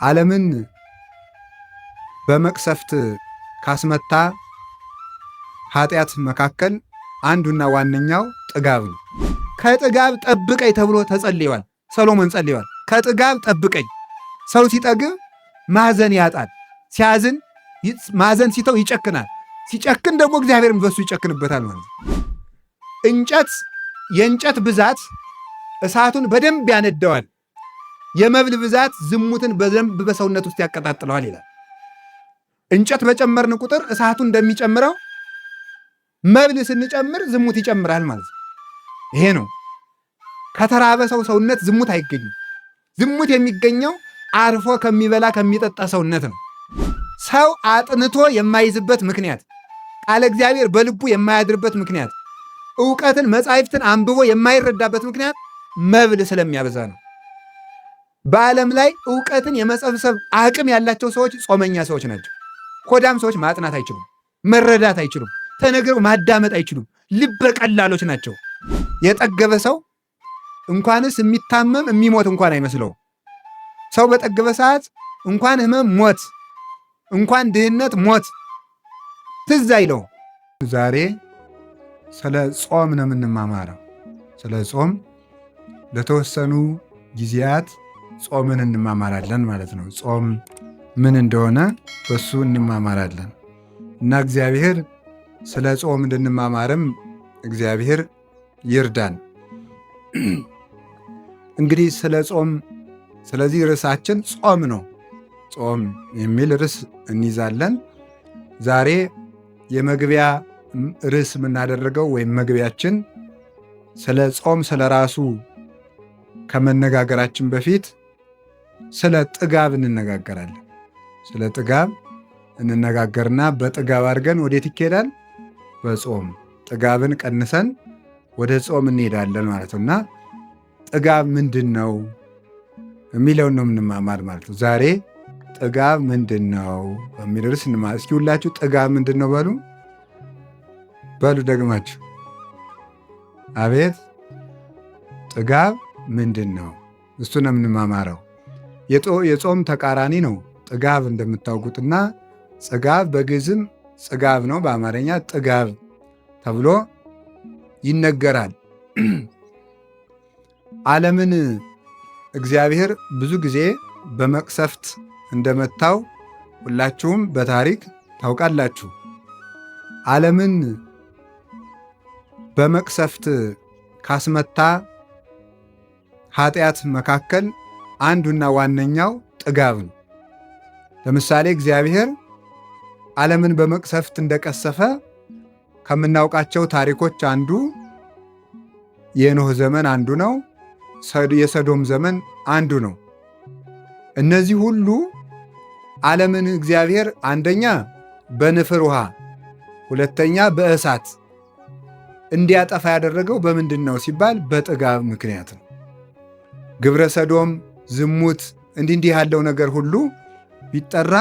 ዓለምን በመቅሰፍት ካስመታ ኃጢአት መካከል አንዱና ዋነኛው ጥጋብ ነው። ከጥጋብ ጠብቀኝ ተብሎ ተጸልየዋል። ሰሎሞን ጸልየዋል። ከጥጋብ ጠብቀኝ። ሰው ሲጠግብ ማዘን ያጣል። ሲያዝን ማዘን ሲተው ይጨክናል። ሲጨክን ደግሞ እግዚአብሔርም በሱ ይጨክንበታል ማለት ነው። የእንጨት ብዛት እሳቱን በደንብ ያነደዋል። የመብል ብዛት ዝሙትን በደንብ በሰውነት ውስጥ ያቀጣጥለዋል ይላል። እንጨት በጨመርን ቁጥር እሳቱ እንደሚጨምረው መብል ስንጨምር ዝሙት ይጨምራል ማለት ነው። ይሄ ነው። ከተራበ ሰው ሰውነት ዝሙት አይገኝም። ዝሙት የሚገኘው አርፎ ከሚበላ ከሚጠጣ ሰውነት ነው። ሰው አጥንቶ የማይዝበት ምክንያት፣ ቃለ እግዚአብሔር በልቡ የማያድርበት ምክንያት፣ ዕውቀትን መጻሕፍትን አንብቦ የማይረዳበት ምክንያት መብል ስለሚያበዛ ነው። በዓለም ላይ ዕውቀትን የመሰብሰብ አቅም ያላቸው ሰዎች ጾመኛ ሰዎች ናቸው። ሆዳም ሰዎች ማጥናት አይችሉም፣ መረዳት አይችሉም፣ ተነግረው ማዳመጥ አይችሉም። ልበ ቀላሎች ናቸው። የጠገበ ሰው እንኳንስ የሚታመም የሚሞት እንኳን አይመስለውም። ሰው በጠገበ ሰዓት እንኳን ሕመም ሞት፣ እንኳን ድህነት ሞት ትዝ አይለው። ዛሬ ስለ ጾም ነው የምንማማረው። ስለ ጾም ለተወሰኑ ጊዜያት ጾምን እንማማራለን ማለት ነው። ጾም ምን እንደሆነ በሱ እንማማራለን እና እግዚአብሔር ስለ ጾም እንድንማማርም እግዚአብሔር ይርዳን። እንግዲህ ስለ ጾም፣ ስለዚህ ርዕሳችን ጾም ነው። ጾም የሚል ርዕስ እንይዛለን። ዛሬ የመግቢያ ርዕስ የምናደርገው ወይም መግቢያችን ስለ ጾም ስለ ራሱ ከመነጋገራችን በፊት ስለ ጥጋብ እንነጋገራለን። ስለ ጥጋብ እንነጋገርና በጥጋብ አድርገን ወዴት ይኬዳል? በጾም ጥጋብን ቀንሰን ወደ ጾም እንሄዳለን ማለት ነው። እና ጥጋብ ምንድን ነው የሚለውን ነው የምንማማር ማለት ነው። ዛሬ ጥጋብ ምንድን ነው በሚል ርዕስ እንማማር። እስኪ ሁላችሁ ጥጋብ ምንድን ነው በሉ በሉ ደግማችሁ። አቤት ጥጋብ ምንድን ነው? እሱ ነው የምንማማረው። የጾም ተቃራኒ ነው ጥጋብ እንደምታውቁትና፣ ጽጋብ በግዕዝም ጽጋብ ነው፣ በአማርኛ ጥጋብ ተብሎ ይነገራል። ዓለምን እግዚአብሔር ብዙ ጊዜ በመቅሰፍት እንደመታው ሁላችሁም በታሪክ ታውቃላችሁ። ዓለምን በመቅሰፍት ካስመታ ኃጢአት መካከል አንዱና ዋነኛው ጥጋብ ነው። ለምሳሌ እግዚአብሔር ዓለምን በመቅሰፍት እንደቀሰፈ ከምናውቃቸው ታሪኮች አንዱ የኖህ ዘመን አንዱ ነው። የሰዶም ዘመን አንዱ ነው። እነዚህ ሁሉ ዓለምን እግዚአብሔር አንደኛ በንፍር ውሃ፣ ሁለተኛ በእሳት እንዲያጠፋ ያደረገው በምንድን ነው ሲባል በጥጋብ ምክንያት ነው። ግብረ ሰዶም፣ ዝሙት እንዲህ ያለው ነገር ሁሉ ቢጠራ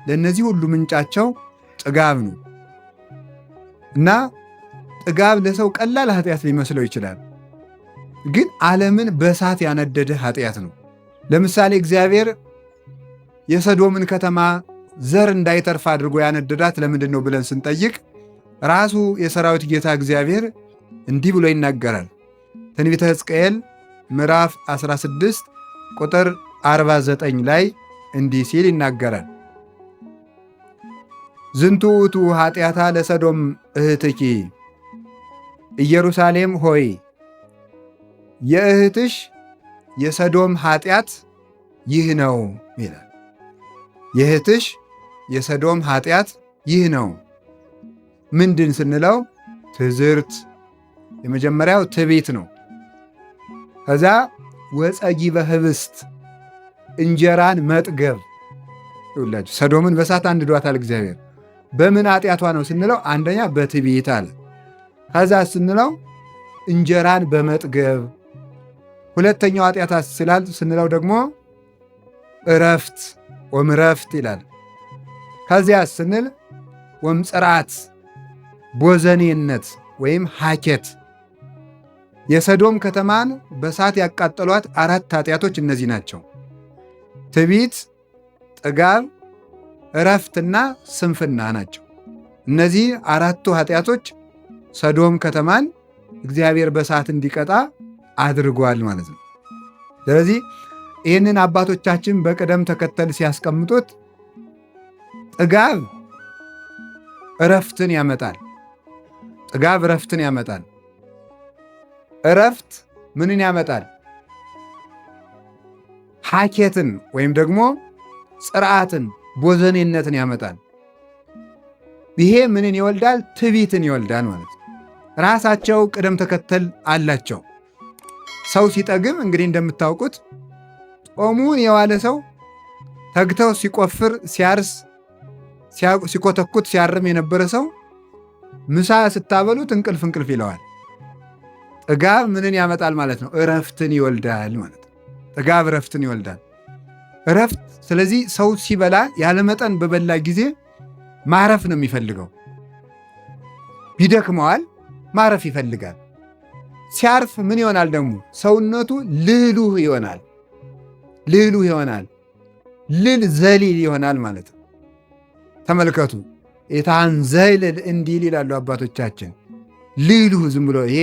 ለእነዚህ ሁሉ ምንጫቸው ጥጋብ ነው እና ጥጋብ ለሰው ቀላል ኃጢአት ሊመስለው ይችላል፣ ግን ዓለምን በእሳት ያነደደ ኃጢአት ነው። ለምሳሌ እግዚአብሔር የሰዶምን ከተማ ዘር እንዳይተርፍ አድርጎ ያነደዳት ለምንድን ነው ብለን ስንጠይቅ ራሱ የሰራዊት ጌታ እግዚአብሔር እንዲህ ብሎ ይናገራል። ትንቢተ ሕዝቅኤል ምዕራፍ 16 ቁጥር 49 ላይ እንዲህ ሲል ይናገራል። ዝንቱ ውእቱ ኃጢአታ ለሰዶም እህትኪ፣ ኢየሩሳሌም ሆይ የእህትሽ የሰዶም ኃጢአት ይህ ነው ይላል። የእህትሽ የሰዶም ኃጢአት ይህ ነው። ምንድን ስንለው ትዝርት፣ የመጀመሪያው ትዕቢት ነው። ከዛ ወጸጊበ ኅብስት፣ እንጀራን መጥገብ። ይውላችሁ ሰዶምን በእሳት አንድዷታል እግዚአብሔር። በምን ኃጢአቷ ነው ስንለው አንደኛ በትዕቢት አለ። ከዛ ስንለው እንጀራን በመጥገብ። ሁለተኛው ኃጢአት ስንለው ደግሞ እረፍት ወምረፍት ይላል። ከዚያ ስንል ወምጽራት ቦዘኔነት ወይም ሐኬት። የሰዶም ከተማን በእሳት ያቃጠሏት 4 ኃጢአቶች እነዚህ ናቸው። ትዕቢት፣ ጥጋብ፣ እረፍትና ስንፍና ናቸው። እነዚህ አራቱ ኃጢአቶች ሰዶም ከተማን እግዚአብሔር በእሳት እንዲቀጣ አድርጓል ማለት ነው። ስለዚህ ይህንን አባቶቻችን በቅደም ተከተል ሲያስቀምጡት ጥጋብ እረፍትን ያመጣል። ጥጋብ እረፍትን ያመጣል። እረፍት ምንን ያመጣል? ሐኬትን ወይም ደግሞ ጽርዓትን፣ ቦዘኔነትን ያመጣል። ይሄ ምንን ይወልዳል? ትዕቢትን ይወልዳል ማለት ነው። ራሳቸው ቅደም ተከተል አላቸው። ሰው ሲጠግብ እንግዲህ እንደምታውቁት ጦሙን የዋለ ሰው ተግተው ሲቆፍር፣ ሲያርስ፣ ሲኮተኩት፣ ሲያርም የነበረ ሰው ምሳ ስታበሉት እንቅልፍ ይለዋል። ጥጋብ ምንን ያመጣል ማለት ነው? እረፍትን ይወልዳል ማለት ነው። ጥጋብ እረፍትን ይወልዳል። እረፍት ስለዚህ ሰው ሲበላ ያለመጠን በበላ ጊዜ ማረፍ ነው የሚፈልገው። ቢደክመዋል ማረፍ ይፈልጋል። ሲያርፍ ምን ይሆናል ደግሞ? ሰውነቱ ልህሉህ ይሆናል። ልህሉህ ይሆናል። ልል ዘሊል ይሆናል ማለት ነው። ተመልከቱ። የታንዘይልል እንዲል ይላሉ አባቶቻችን። ልህሉህ ዝም ብሎ ይሄ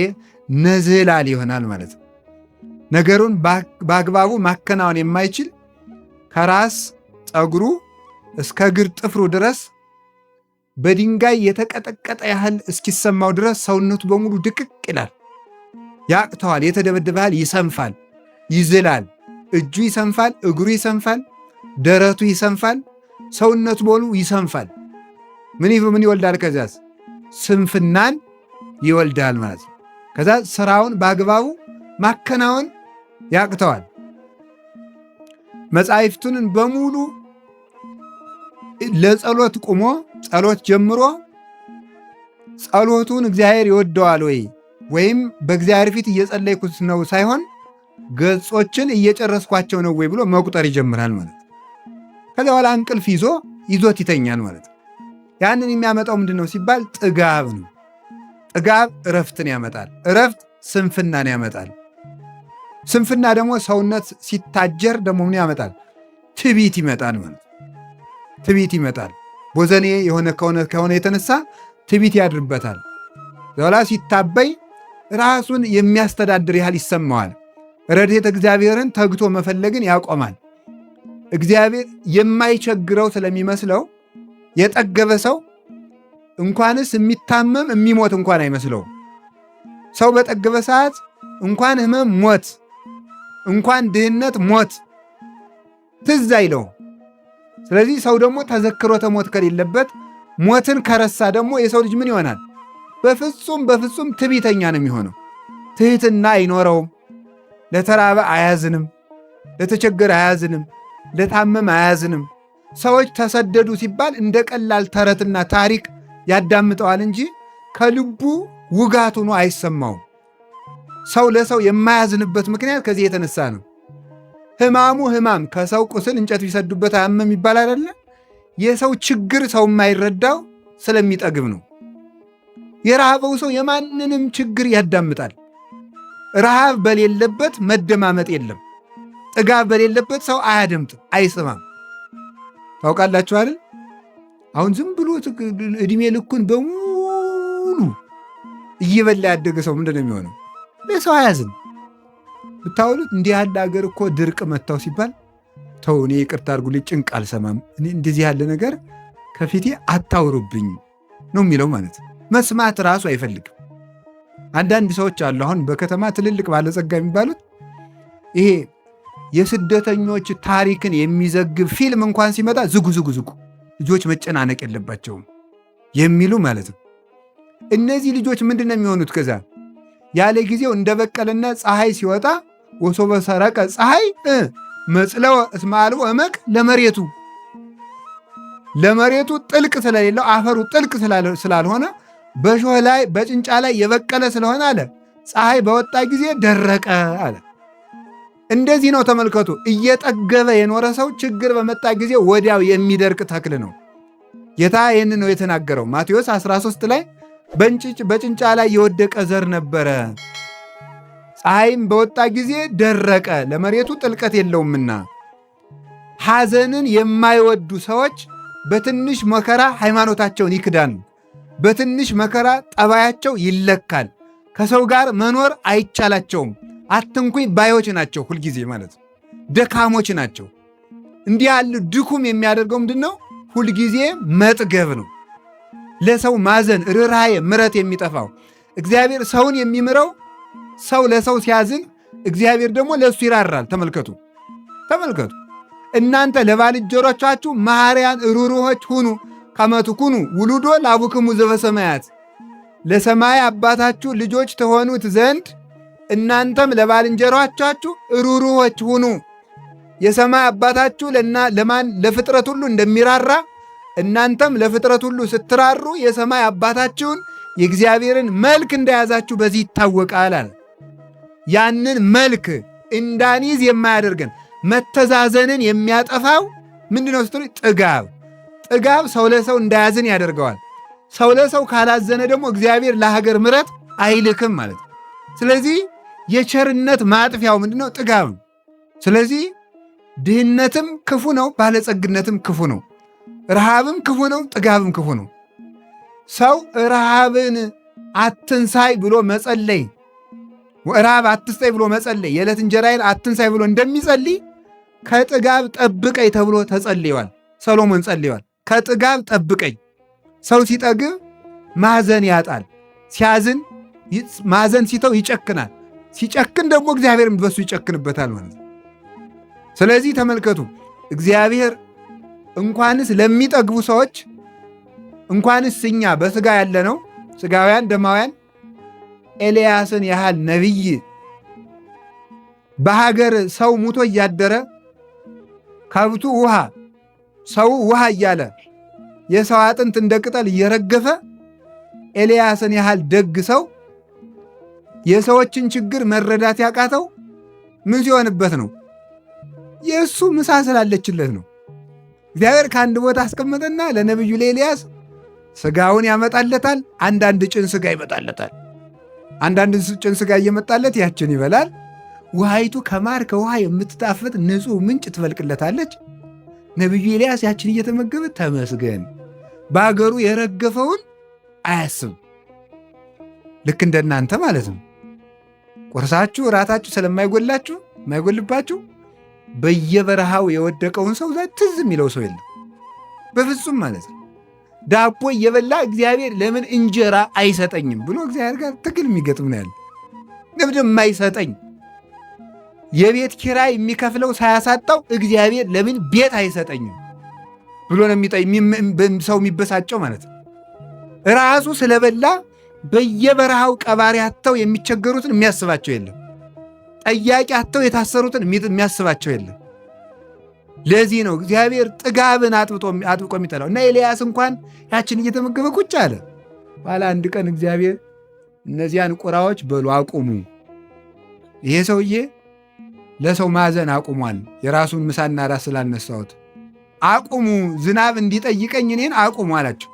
ነዝላል ይሆናል ማለት ነው። ነገሩን በአግባቡ ማከናወን የማይችል ከራስ ፀጉሩ እስከ እግር ጥፍሩ ድረስ በድንጋይ የተቀጠቀጠ ያህል እስኪሰማው ድረስ ሰውነቱ በሙሉ ድቅቅ ይላል። ያቅተዋል። የተደበደበ ያህል ይሰንፋል፣ ይዝላል። እጁ ይሰንፋል፣ እግሩ ይሰንፋል፣ ደረቱ ይሰንፋል፣ ሰውነቱ በሙሉ ይሰንፋል። ምን ይወልዳል? ከዚያስ ስንፍናን ይወልዳል ማለት ነው። ከዛ ስራውን በአግባቡ ማከናወን ያቅተዋል። መጻሕፍቱን በሙሉ ለጸሎት ቁሞ ጸሎት ጀምሮ ጸሎቱን እግዚአብሔር ይወደዋል ወይም በእግዚአብሔር ፊት እየጸለይኩት ነው ሳይሆን ገጾችን እየጨረስኳቸው ነው ወይ ብሎ መቁጠር ይጀምራል ማለት ነው። ከዚያ በኋላ እንቅልፍ ይዞት ይተኛል ማለት ነው። ያንን የሚያመጣው ምንድን ነው ሲባል ጥጋብ ነው። ጥጋብ እረፍትን ያመጣል። እረፍት ስንፍናን ያመጣል። ስንፍና ደግሞ ሰውነት ሲታጀር ደግሞ ምን ያመጣል? ትዕቢት ይመጣል ማለት ነው። ትዕቢት ይመጣል። ቦዘኔ የሆነ ከሆነ የተነሳ ትዕቢት ያድርበታል። ኋላ ሲታበይ ራሱን የሚያስተዳድር ያህል ይሰማዋል። ረድኤተ እግዚአብሔርን ተግቶ መፈለግን ያቆማል። እግዚአብሔር የማይቸግረው ስለሚመስለው የጠገበ ሰው እንኳንስ የሚታመም የሚሞት እንኳን አይመስለው። ሰው በጠገበ ሰዓት እንኳን ሕመም፣ ሞት፣ እንኳን ድህነት፣ ሞት ትዝ አይለው። ስለዚህ ሰው ደግሞ ተዘክሮተ ሞት ከሌለበት ሞትን ከረሳ ደግሞ የሰው ልጅ ምን ይሆናል? በፍጹም ትዕቢተኛ ነው የሚሆነው። ትሕትና አይኖረውም። ለተራበ አያዝንም፣ ለተቸገረ አያዝንም፣ ለታመም አያዝንም። ሰዎች ተሰደዱ ሲባል እንደ ቀላል ተረትና ታሪክ ያዳምጠዋል እንጂ ከልቡ ውጋት ሆኖ አይሰማውም። ሰው ለሰው የማያዝንበት ምክንያት ከዚህ የተነሳ ነው። ሕማም ከሰው ቁስል እንጨት ቢሰዱበት አያመም ይባላል አይደለ? የሰው ችግር ሰው የማይረዳው ስለሚጠግብ ነው። የረሃበው ሰው የማንንም ችግር ያዳምጣል። ረሃብ በሌለበት መደማመጥ የለም። ጥጋብ በሌለበት ሰው አያደምጥም፣ አይሰማም። ታውቃላችሁ አይደል? አሁን ዝም ብሎ ዕድሜ ልኩን በሙሉ እየበላ ያደገ ሰው ምንድን ነው የሚሆነው? ለሰው አያዝን። ብታውሉት እንዲህ ያለ ሀገር እኮ ድርቅ መታው ሲባል ተው እኔ ይቅርታ አድርጉልኝ ጭንቅ አልሰማም፣ እንደዚህ ያለ ነገር ከፊቴ አታውሩብኝ ነው የሚለው ማለት ነው። መስማት ራሱ አይፈልግም። አንዳንድ ሰዎች አሉ አሁን በከተማ ትልልቅ ባለጸጋ የሚባሉት ይሄ የስደተኞች ታሪክን የሚዘግብ ፊልም እንኳን ሲመጣ ዝጉ ልጆች መጨናነቅ የለባቸውም የሚሉ ማለት ነው። እነዚህ ልጆች ምንድን ነው የሚሆኑት? ከዛ ያለ ጊዜው እንደበቀለና ፀሐይ ሲወጣ ወሶበ ሰረቀ ፀሐይ መጽለወ እስመ አልቦ እመቅ ለመሬቱ ጥልቅ ስለሌለው አፈሩ ጥልቅ ስላልሆነ በሾህ ላይ በጭንጫ ላይ የበቀለ ስለሆነ አለ ፀሐይ በወጣ ጊዜ ደረቀ አለ። እንደዚህ ነው። ተመልከቱ። እየጠገበ የኖረ ሰው ችግር በመጣ ጊዜ ወዲያው የሚደርቅ ተክል ነው። ጌታ ይህን ነው የተናገረው። ማቴዎስ 13 ላይ በጭንጫ ላይ የወደቀ ዘር ነበረ፣ ፀሐይም በወጣ ጊዜ ደረቀ፣ ለመሬቱ ጥልቀት የለውምና ሐዘንን የማይወዱ ሰዎች በትንሽ መከራ ሃይማኖታቸውን ይክዳሉ። በትንሽ መከራ ጠባያቸው ይለካል። ከሰው ጋር መኖር አይቻላቸውም። አትንኩኝ ባዮች ናቸው። ሁልጊዜ ማለት ደካሞች ናቸው። እንዲህ ያሉ ድኩም የሚያደርገው ምንድን ነው? ሁልጊዜ መጥገብ ነው። ለሰው ማዘን፣ ርኅራኄ፣ ምሕረት የሚጠፋው እግዚአብሔር ሰውን የሚምረው ሰው ለሰው ሲያዝን፣ እግዚአብሔር ደግሞ ለእሱ ይራራል። ተመልከቱ። እናንተ ለባልንጀሮቻችሁ መሐርያን ሩሩሆች ሁኑ ከመ ትኩኑ ውሉዶ ለአቡክሙ ዘበሰማያት። ለሰማይ አባታችሁ ልጆች ተሆኑት ዘንድ እናንተም ለባልንጀሮቻችሁ ሩሩሆች ሁኑ። የሰማይ አባታችሁ ለፍጥረት ሁሉ እንደሚራራ እናንተም ለፍጥረት ሁሉ ስትራሩ የሰማይ አባታችሁን የእግዚአብሔርን መልክ እንደያዛችሁ በዚህ ይታወቃል አለ። ያንን መልክ እንዳንይዝ የማያደርገን መተዛዘንን የሚያጠፋው ምንድነው ስትሉ ጥጋብ ሰው ለሰው እንዳያዝን ያደርገዋል። ሰው ለሰው ካላዘነ ደግሞ እግዚአብሔር ለሀገር ምሕረት አይልክም ማለት ነው። ስለዚህ የቸርነት ማጥፊያው ምንድነው? ጥጋብ ነው። ስለዚህ ድህነትም ክፉ ነው፣ ባለጸግነትም ክፉ ነው። ረሃብም ክፉ ነው፣ ጥጋብም ክፉ ነው። ሰው ረሃብን አትንሳይ ብሎ መጸለይ፣ ረሃብ አትስጠኝ ብሎ መጸለይ፣ የዕለት እንጀራዬን አትንሳይ ብሎ እንደሚጸልይ ከጥጋብ ጠብቀኝ ተብሎ ተጸልየዋል። ሰሎሞን ጸልየዋል። ከጥጋብ ጠብቀኝ። ሰው ሲጠግብ ማዘን ያጣል። ሲያዝን ማዘን ሲተው ይጨክናል። ሲጨክን ደግሞ እግዚአብሔር በሱ ይጨክንበታል ማለት ነው። ስለዚህ ተመልከቱ፣ እግዚአብሔር እንኳንስ ለሚጠግቡ ሰዎች እንኳንስ እኛ በሥጋ ያለነው ሥጋውያን ደማውያን ኤልያስን ያህል ነቢይ በሀገር ሰው ሙቶ እያደረ ከብቱ ውሃ ሰው ውሃ እያለ የሰው አጥንት እንደ ቅጠል እየረገፈ ኤልያስን ያህል ደግ ሰው የሰዎችን ችግር መረዳት ያቃተው ምን ሲሆንበት ነው? የእሱ ምሳ ስላለችለት ነው። እግዚአብሔር ከአንድ ቦታ አስቀመጠና ለነቢዩ ለኤልያስ ሥጋውን ያመጣለታል። አንዳንድ ጭን ሥጋ ይመጣለታል። አንዳንድ ጭን ሥጋ እየመጣለት ያችን ይበላል። ውሃይቱ ከማር ከውሃ የምትጣፍጥ ንጹሕ ምንጭ ትፈልቅለታለች። ነቢዩ ኤልያስ ያችን እየተመገበ ተመስገን፣ በአገሩ የረገፈውን አያስብ። ልክ እንደናንተ ማለት ነው። ቁርሳችሁ እራታችሁ ስለማይጎላችሁ የማይጎልባችሁ በየበረሃው የወደቀውን ሰው ትዝ የሚለው ሰው የለም በፍጹም ማለት ነው። ዳቦ እየበላ እግዚአብሔር ለምን እንጀራ አይሰጠኝም ብሎ እግዚአብሔር ጋር ትግል የሚገጥም ነው ያለ። ለምን የማይሰጠኝ የቤት ኪራይ የሚከፍለው ሳያሳጣው እግዚአብሔር ለምን ቤት አይሰጠኝም ብሎ ነው ሰው የሚበሳጨው ማለት ነው። ራሱ ስለበላ በየበረሃው ቀባሪ አጥተው የሚቸገሩትን የሚያስባቸው የለም። ጠያቂ አጥተው የታሰሩትን የሚያስባቸው የለም። ለዚህ ነው እግዚአብሔር ጥጋብን አጥብቆ የሚጠላው። እና ኤልያስ እንኳን ያችን እየተመገበ ቁጭ አለ። ኋላ አንድ ቀን እግዚአብሔር እነዚያን ቁራዎች በሉ አቁሙ፣ ይሄ ሰውዬ ለሰው ማዘን አቁሟል፣ የራሱን ምሳና ራስ ስላነሳሁት አቁሙ፣ ዝናብ እንዲጠይቀኝ እኔን አቁሙ አላቸው።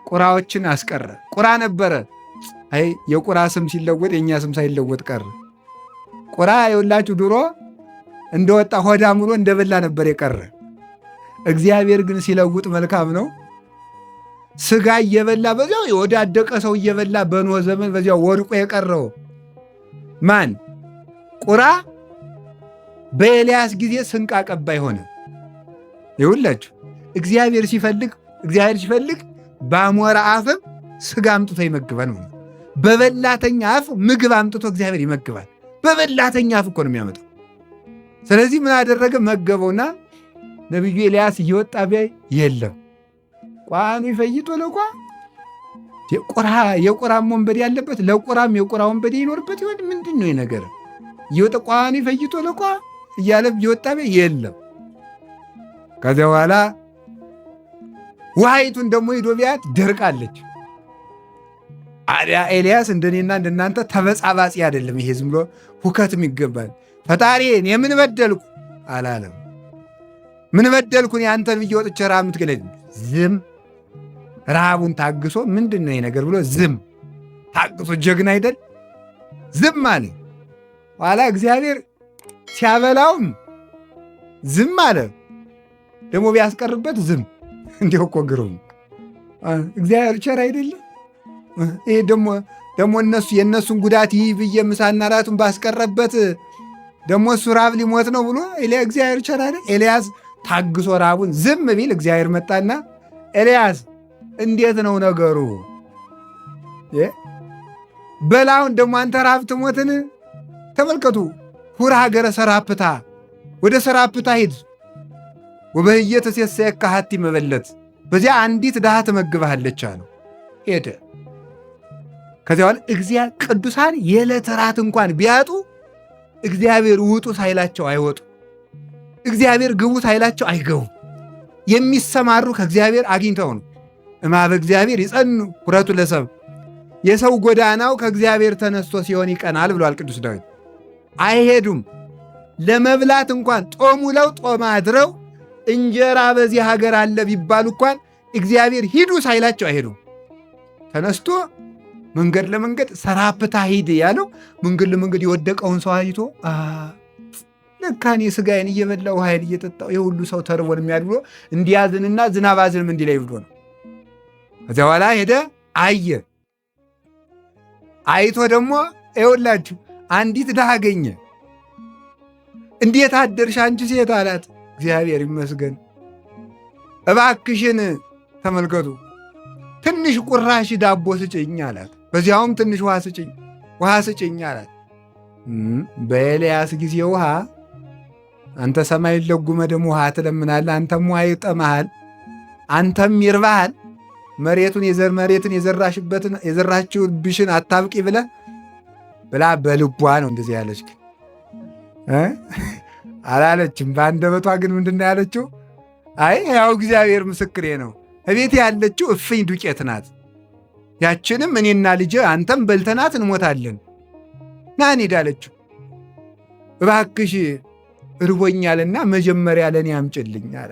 ቁራዎችን አስቀረ። ቁራ ነበረ። አይ የቁራ ስም ሲለወጥ የእኛ ስም ሳይለወጥ ቀረ። ቁራ የሁላችሁ ድሮ እንደወጣ ሆዳ ሙሎ እንደበላ ነበር የቀረ። እግዚአብሔር ግን ሲለውጥ መልካም ነው። ሥጋ እየበላ በዚያው የወዳደቀ ሰው እየበላ በኖህ ዘመን በዚያው ወድቆ የቀረው ማን? ቁራ በኤልያስ ጊዜ ስንቅ አቀባይ ሆነ። ይሁላችሁ እግዚአብሔር ሲፈልግ በአሞራ አፍም ሥጋ አምጥቶ ይመግባል። በበላተኛ አፍ ምግብ አምጥቶ እግዚአብሔር ይመግባል። በበላተኛ አፍ እኮ ነው የሚያመጣው። ስለዚህ ምን አደረገ? መገበውና ነቢዩ ኤልያስ እየወጣ ቢያይ የለም። ቋኑ ይፈይጦ ለቋ የቁራም ወንበዴ ያለበት ለቁራም የቁራ ወንበዴ ይኖርበት ይሆን? ምንድን ነው ነገር? እየወጣ ቋኑ ይፈይጦ ለቋ እያለ እየወጣ ቢያይ የለም። ከዚያ በኋላ ውሃይቱን ደግሞ ሂዶ ቢያት ደርቃለች። አዲያ ኤልያስ እንደኔና እንደናንተ ተበጻባጺ አይደለም። ይሄ ዝም ብሎ ሁከትም ይገባል። ፈጣሪን የምን በደልኩ አላለም። ምን በደልኩን ያንተን ብዬ ወጥቼ ረሃብ የምትገለኝ? ዝም ረሃቡን ታግሶ ምንድን ነው ነገር ብሎ ዝም ታግሶ ጀግና አይደል? ዝም አለ። ኋላ እግዚአብሔር ሲያበላውም ዝም አለ። ደግሞ ቢያስቀርበት ዝም። እንዲሁ እኮ ግሩም እግዚአብሔር ቸር አይደለም? ይሄ ደግሞ እነሱ የእነሱን ጉዳት ይህ ብዬ ምሳና ራቱን ባስቀረበት ደግሞ እሱ ራብ ሊሞት ነው ብሎ እግዚአብሔር ቸር አይደል? ኤልያስ ታግሶ ራቡን ዝም ቢል እግዚአብሔር መጣና ኤልያስ እንዴት ነው ነገሩ? በላውን ደግሞ አንተ ራብ ትሞትን? ተመልከቱ። ሁር ሀገረ ሰራፕታ፣ ወደ ሰራፕታ ሂድ። ወበህየ ተሴሰየከ ሀቲ መበለት፣ በዚያ አንዲት ድሃ ትመግብሃለች አለው። ሄደ። ከዚያ በኋላ ቅዱሳን የዕለት ራት እንኳን ቢያጡ እግዚአብሔር ውጡ ሳይላቸው አይወጡ፣ እግዚአብሔር ግቡ ሳይላቸው አይገቡ። የሚሰማሩ ከእግዚአብሔር አግኝተው ነው። እማበ እግዚአብሔር ይጸኑ ሁረቱ ለሰብ፣ የሰው ጎዳናው ከእግዚአብሔር ተነስቶ ሲሆን ይቀናል ብሏል ቅዱስ ዳዊት። አይሄዱም። ለመብላት እንኳን ጦም ውለው ጦም አድረው እንጀራ በዚህ ሀገር አለ ቢባሉ እንኳን እግዚአብሔር ሂዱ ሳይላቸው አይሄዱም። ተነስቶ መንገድ ለመንገድ ሰራፕታ ሂድ ያለው መንገድ ለመንገድ የወደቀውን ሰው አይቶ ለካ እኔ ሥጋዬን እየበላሁ ውሃዬን እየጠጣሁ የሁሉ ሰው ተርቦን የሚያድር ብሎ እንዲያዝንና ዝናብ አዝንም እንዲላይ ብሎ ነው። ከዚያ በኋላ ሄደ፣ አየ። አይቶ ደግሞ ይኸውላችሁ አንዲት ድሃ አገኘ። እንዴት አደርሽ አንቺ ሴት አላት። እግዚአብሔር ይመስገን፣ እባክሽን ተመልከቱ ትንሽ ቁራሽ ዳቦ ስጭኝ አላት። በዚያውም ትንሽ ውሃ ስጭኝ አላት። በኤልያስ ጊዜ ውሃ አንተ ሰማይን ለጉመ ደግሞ ውሃ ትለምናለህ፣ አንተም ውሃ ይጠማሃል፣ አንተም ይርባሃል። መሬቱን የዘራችሁብሽን አታብቂ ብላ በልቧ ነው እንደዚህ ያለች። አላለችም። በአንደበቷ ግን ምንድን ነው ያለችው? አይ ያው እግዚአብሔር ምስክሬ ነው፣ እቤት ያለችው እፍኝ ዱቄት ናት። ያችንም እኔና ልጄ አንተም በልተናት እንሞታለን። ና እንሂድ አለችው። እባክሽ እርቦኛልና መጀመሪያ ለእኔ አምጭልኝ አለ።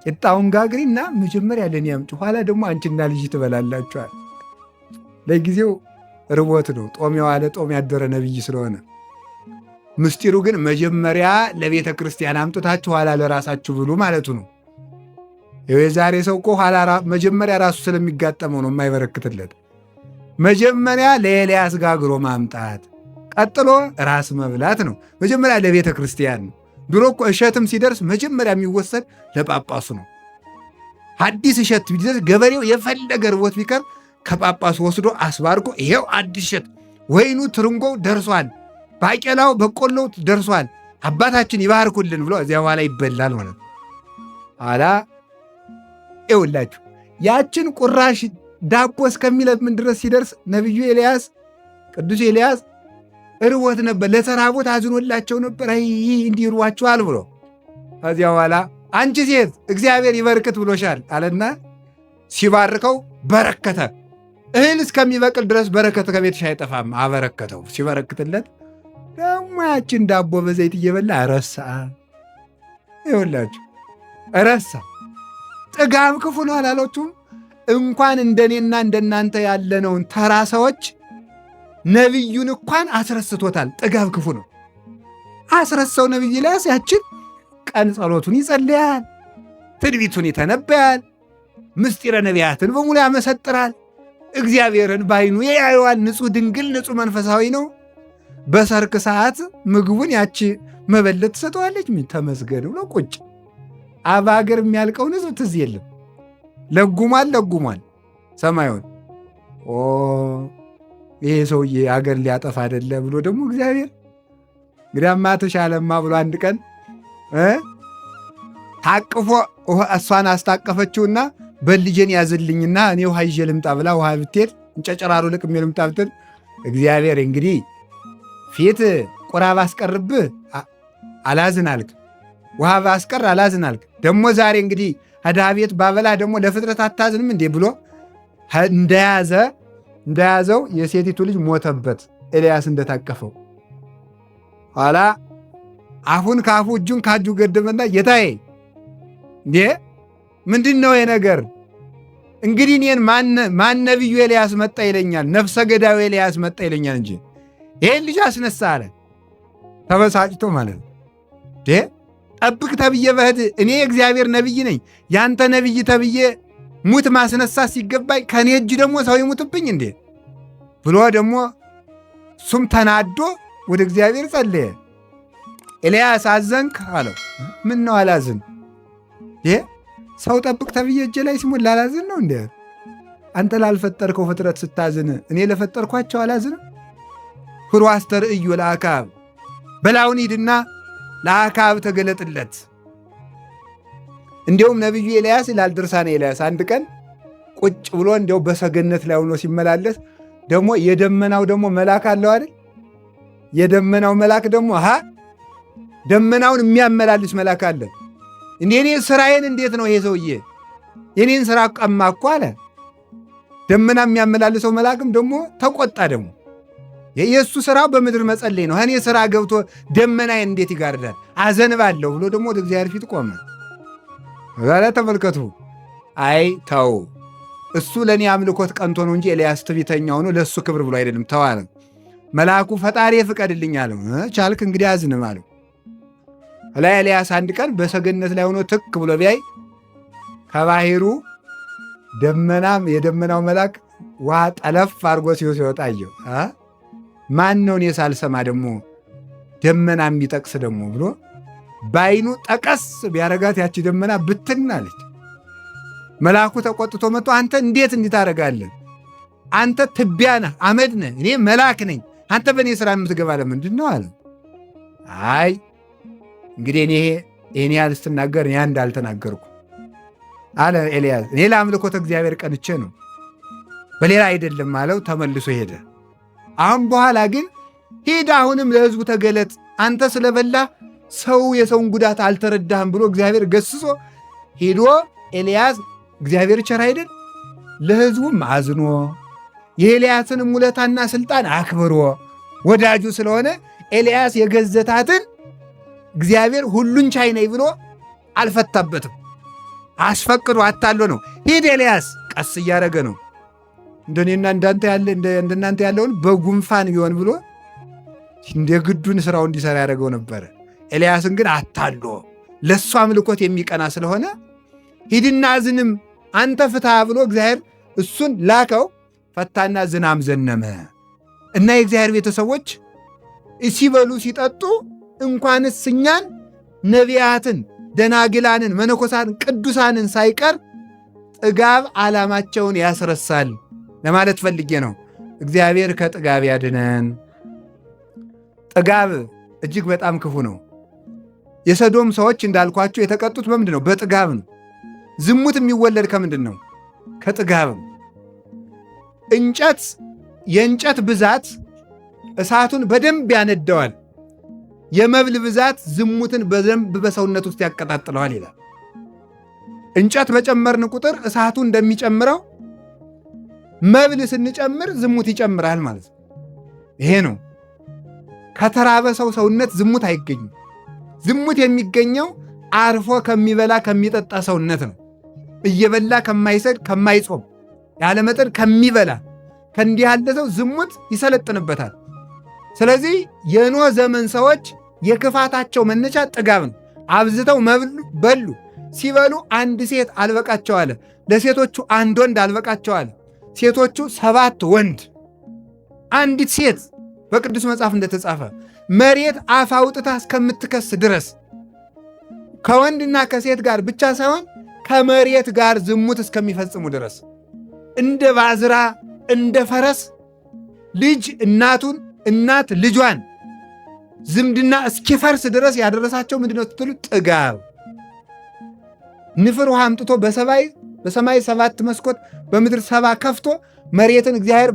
ቂጣውን ጋግሪና መጀመሪያ ለእኔ አምጪ፣ ኋላ ደግሞ አንቺና ልጅ ትበላላችኋል። ለጊዜው ርቦት ነው፣ ጦም የዋለ ጦም ያደረ ነቢይ ስለሆነ። ምስጢሩ ግን መጀመሪያ ለቤተ ክርስቲያን አምጥታችሁ ኋላ ለራሳችሁ ብሉ ማለቱ ነው። የዛሬ ሰው እኮ መጀመሪያ ራሱ ስለሚጋጠመው ነው የማይበረክትለት። መጀመሪያ ለኤልያስ ጋግሮ ማምጣት፣ ቀጥሎ ራስ መብላት ነው። መጀመሪያ ለቤተ ክርስቲያን ነው። ድሮ እኮ እሸትም ሲደርስ መጀመሪያ የሚወሰድ ለጳጳሱ ነው። አዲስ እሸት ቢደርስ ገበሬው የፈለገ ርቦት ቢቀር ከጳጳሱ ወስዶ አስባርጎ ይሄው አዲስ እሸት፣ ወይኑ ትርንጎው ደርሷል፣ ባቄላው በቆሎው ደርሷል፣ አባታችን ይባርኩልን ብሎ እዚያ በኋላ ይበላል ማለት አላ ይውላችሁ። ያችን ቁራሽ ዳቦ እስከሚለምን ድረስ ሲደርስ ነቢዩ ኤልያስ ቅዱስ ኤልያስ ርቦት ነበር፣ ለተራቦት አዝኖላቸው ነበር። ይህ እንዲርዋችኋል ብሎ ከዚያ በኋላ አንቺ ሴት እግዚአብሔር ይበርክት ብሎሻል አለና ሲባርከው በረከተ። እህል እስከሚበቅል ድረስ በረከት ከቤትሽ አይጠፋም። አበረከተው። ሲበረክትለት ደግሞ ያችን ዳቦ በዘይት እየበላ ረሳ። ይኸውላችሁ ረሳ። ጥጋብ ክፉ ነው አላሎችም? እንኳን እንደኔና እንደናንተ ያለነውን ተራ ሰዎች ነቢዩን እንኳን አስረስቶታል። ጥጋብ ክፉ ነው። አስረሳው። ነቢይ ኤልያስ ያችን ቀን ጸሎቱን ይጸልያል፣ ትንቢቱን ይተነበያል፣ ምስጢረ ነቢያትን በሙሉ ያመሰጥራል። እግዚአብሔርን ባይኑ ያየዋል። ንጹሕ ድንግል ንጹሕ መንፈሳዊ ነው። በሰርክ ሰዓት ምግቡን ያቺ መበለት ትሰጠዋለች። ምን ተመስገን ብሎ ቁጭ። አባ ሀገር የሚያልቀውን ሕዝብ ትዝ የለም። ለጉሟል ሰማዩን። ይሄ ሰውዬ አገር ሊያጠፋ አይደለ ብሎ ደግሞ እግዚአብሔር እንግዲያማ ተሻለማ ብሎ አንድ ቀን ታቅፎ እሷን አስታቀፈችውና በልጄን ያዝልኝና እኔ ውሃ ይዤ ልምጣ ብላ ውሃ ብትሄድ እንጨጨራሩ ልቅሜ ልምጣ ብትል እግዚአብሔር እንግዲህ ፊት ቁራ ባስቀርብህ አላዝን አልክ፣ ውሃ ባስቀር አላዝን አልክ። ደግሞ ዛሬ እንግዲህ ከድሃ ቤት ባበላ ደግሞ ለፍጥረት አታዝንም እንዴ ብሎ እንደያዘው የሴቲቱ ልጅ ሞተበት። ኤልያስ እንደታቀፈው ኋላ አፉን ከአፉ እጁን ከእጁ ገደመና ጌታዬ እንዴ ምንድን ነው የነገር? እንግዲህ እኔን ማን ነቢዩ ኤልያስ መጣ ይለኛል? ነፍሰ ገዳዩ ኤልያስ መጣ ይለኛል እንጂ ይሄን ልጅ አስነሳ አለ። ተበሳጭቶ ማለት ነው። ጠብቅ ተብዬ በህድ እኔ የእግዚአብሔር ነቢይ ነኝ፣ ያንተ ነቢይ ተብዬ ሙት ማስነሳት ሲገባኝ ከእኔ እጅ ደግሞ ሰው ይሙትብኝ እንዴ ብሎ ደግሞ እሱም ተናዶ ወደ እግዚአብሔር ጸለየ። ኤልያስ አዘንክ አለው። ምን ነው አላዝን? ሰው ጠብቅ ተብዬ እጄ ላይ ሲሞት ላላዝን ነው እንዴ? አንተ ላልፈጠርከው ፍጥረት ስታዝን እኔ ለፈጠርኳቸው አላዝን? ሁሩ አስተርእዮ ለአክዓብ፣ በላውን ሂድና ለአክዓብ ተገለጥለት። እንዲሁም ነቢዩ ኤልያስ ይላል ድርሳነ ኤልያስ አንድ ቀን ቁጭ ብሎ እንዲያው በሰገነት ላይ ሆኖ ሲመላለስ ደግሞ የደመናው ደግሞ መልአክ አለው አይደል? የደመናው መልአክ ደግሞ ደመናውን የሚያመላልስ መልአክ አለ። እኔ ስራዬን እንዴት ነው ይሄ ሰውዬ የኔን ስራ ቀማ እኮ አለ። ደመና የሚያመላልሰው መልአክም ደግሞ ተቆጣ። ደግሞ የእሱ ስራው በምድር መጸለይ ነው። እኔ ስራ ገብቶ ደመናዬን እንዴት ይጋርዳል? አዘንባለሁ ብሎ ደግሞ ወደ እግዚአብሔር ፊት ቆመ። ዛሬ ተመልከቱ። አይ ተው፣ እሱ ለእኔ አምልኮት ቀንቶ ነው እንጂ ኤልያስ ትዕቢተኛ ሆኖ ለእሱ ክብር ብሎ አይደለም። ተዋለ። መልአኩ ፈጣሪ ፍቀድልኝ አለው። ቻልክ እንግዲህ አዝንም አለው። ላይ ኤልያስ አንድ ቀን በሰገነት ላይ ሆኖ ትክ ብሎ ቢያይ ከባሕሩ የደመናው መልአክ ውሃ ጠለፍ አድርጎ ሲወጣ አየው። ማን ነው እኔ ሳልሰማ ደግሞ ደመና የሚጠቅስ ደግሞ ብሎ በዓይኑ ጠቀስ ቢያረጋት ያቺ ደመና ብትን አለች። መልአኩ ተቆጥቶ መጥቶ አንተ እንዴት እንዲህ ታደርጋለህ? አንተ ትቢያ ነህ፣ አመድ ነህ፣ እኔ መልአክ ነኝ። አንተ በእኔ ሥራ የምትገባ ለምንድን ነው አለ። አይ እንግዲህ እኔ ያህል ስትናገር እኔ እንዳልተናገርኩ አለ ኤልያስ። እኔ ለአምልኮተ እግዚአብሔር ቀንቼ ነው በሌላ አይደለም አለው። ተመልሶ ሄደ። አሁን በኋላ ግን ሂድ፣ አሁንም ለሕዝቡ ተገለጥ፣ አንተ ስለበላ ሰው የሰውን ጉዳት አልተረዳህም ብሎ እግዚአብሔር ገስጾ ሄዶ ኤልያስ እግዚአብሔር ቸር አይደል ለሕዝቡም አዝኖ የኤልያስንም ውለታና ስልጣን አክብሮ ወዳጁ ስለሆነ ኤልያስ የገዘታትን እግዚአብሔር ሁሉን ቻይ ነኝ ብሎ አልፈታበትም። አስፈቅዶ አታሎ ነው። ሂድ ኤልያስ፣ ቀስ እያደረገ ነው። እንደኔና እንደናንተ ያለውን በጉንፋን ቢሆን ብሎ እንደ ግዱን ስራው እንዲሰራ ያደረገው ነበረ። ኤልያስን ግን አታሎ ለእሱ አምልኮት የሚቀና ስለሆነ ሂድና አዝንም አንተ ፍታ ብሎ እግዚአብሔር እሱን ላከው። ፈታና ዝናም ዘነመ እና የእግዚአብሔር ቤተሰቦች ሲበሉ ሲጠጡ እንኳንስ እኛን ነቢያትን፣ ደናግላንን፣ መነኮሳትን፣ ቅዱሳንን ሳይቀር ጥጋብ ዓላማቸውን ያስረሳል ለማለት ፈልጌ ነው። እግዚአብሔር ከጥጋብ ያድነን። ጥጋብ እጅግ በጣም ክፉ ነው። የሰዶም ሰዎች እንዳልኳቸው የተቀጡት በምንድን ነው? በጥጋብ ነው። ዝሙት የሚወለድ ከምንድን ነው? ከጥጋብ ነው። የእንጨት ብዛት እሳቱን በደንብ ያነደዋል። የመብል ብዛት ዝሙትን በደንብ በሰውነት ውስጥ ያቀጣጥለዋል ይላል። እንጨት በጨመርን ቁጥር እሳቱ እንደሚጨምረው መብል ስንጨምር ዝሙት ይጨምራል ማለት ነው። ይሄ ነው። ከተራበ ሰው ሰውነት ዝሙት አይገኝም። ዝሙት የሚገኘው አርፎ ከሚበላ ከሚጠጣ ሰውነት ነው። እየበላ ከማይሰድ ከማይጾም ያለመጠን ከሚበላ ከእንዲህ ያለ ሰው ዝሙት ይሰለጥንበታል። ስለዚህ የኖህ ዘመን ሰዎች የክፋታቸው መነሻ ጥጋብ ነው። አብዝተው በሉ። ሲበሉ አንድ ሴት አልበቃቸው አለ። ለሴቶቹ አንድ ወንድ አልበቃቸው አለ። ሴቶቹ 7 ወንድ፣ አንዲት ሴት በቅዱስ መጽሐፍ እንደተጻፈ መሬት አፍ አውጥታ እስከምትከስ ድረስ ከወንድና ከሴት ጋር ብቻ ሳይሆን ከመሬት ጋር ዝሙት እስከሚፈጽሙ ድረስ እንደ ባዝራ እንደ ፈረስ ልጅ እናቱን እናት ልጇን ዝምድና እስኪፈርስ ድረስ ያደረሳቸው ምንድነው ስትሉ ጥጋብ። ንፍር ውሃ አምጥቶ በሰማይ 7 መስኮት በምድር 7 ከፍቶ መሬትን እግዚአብሔር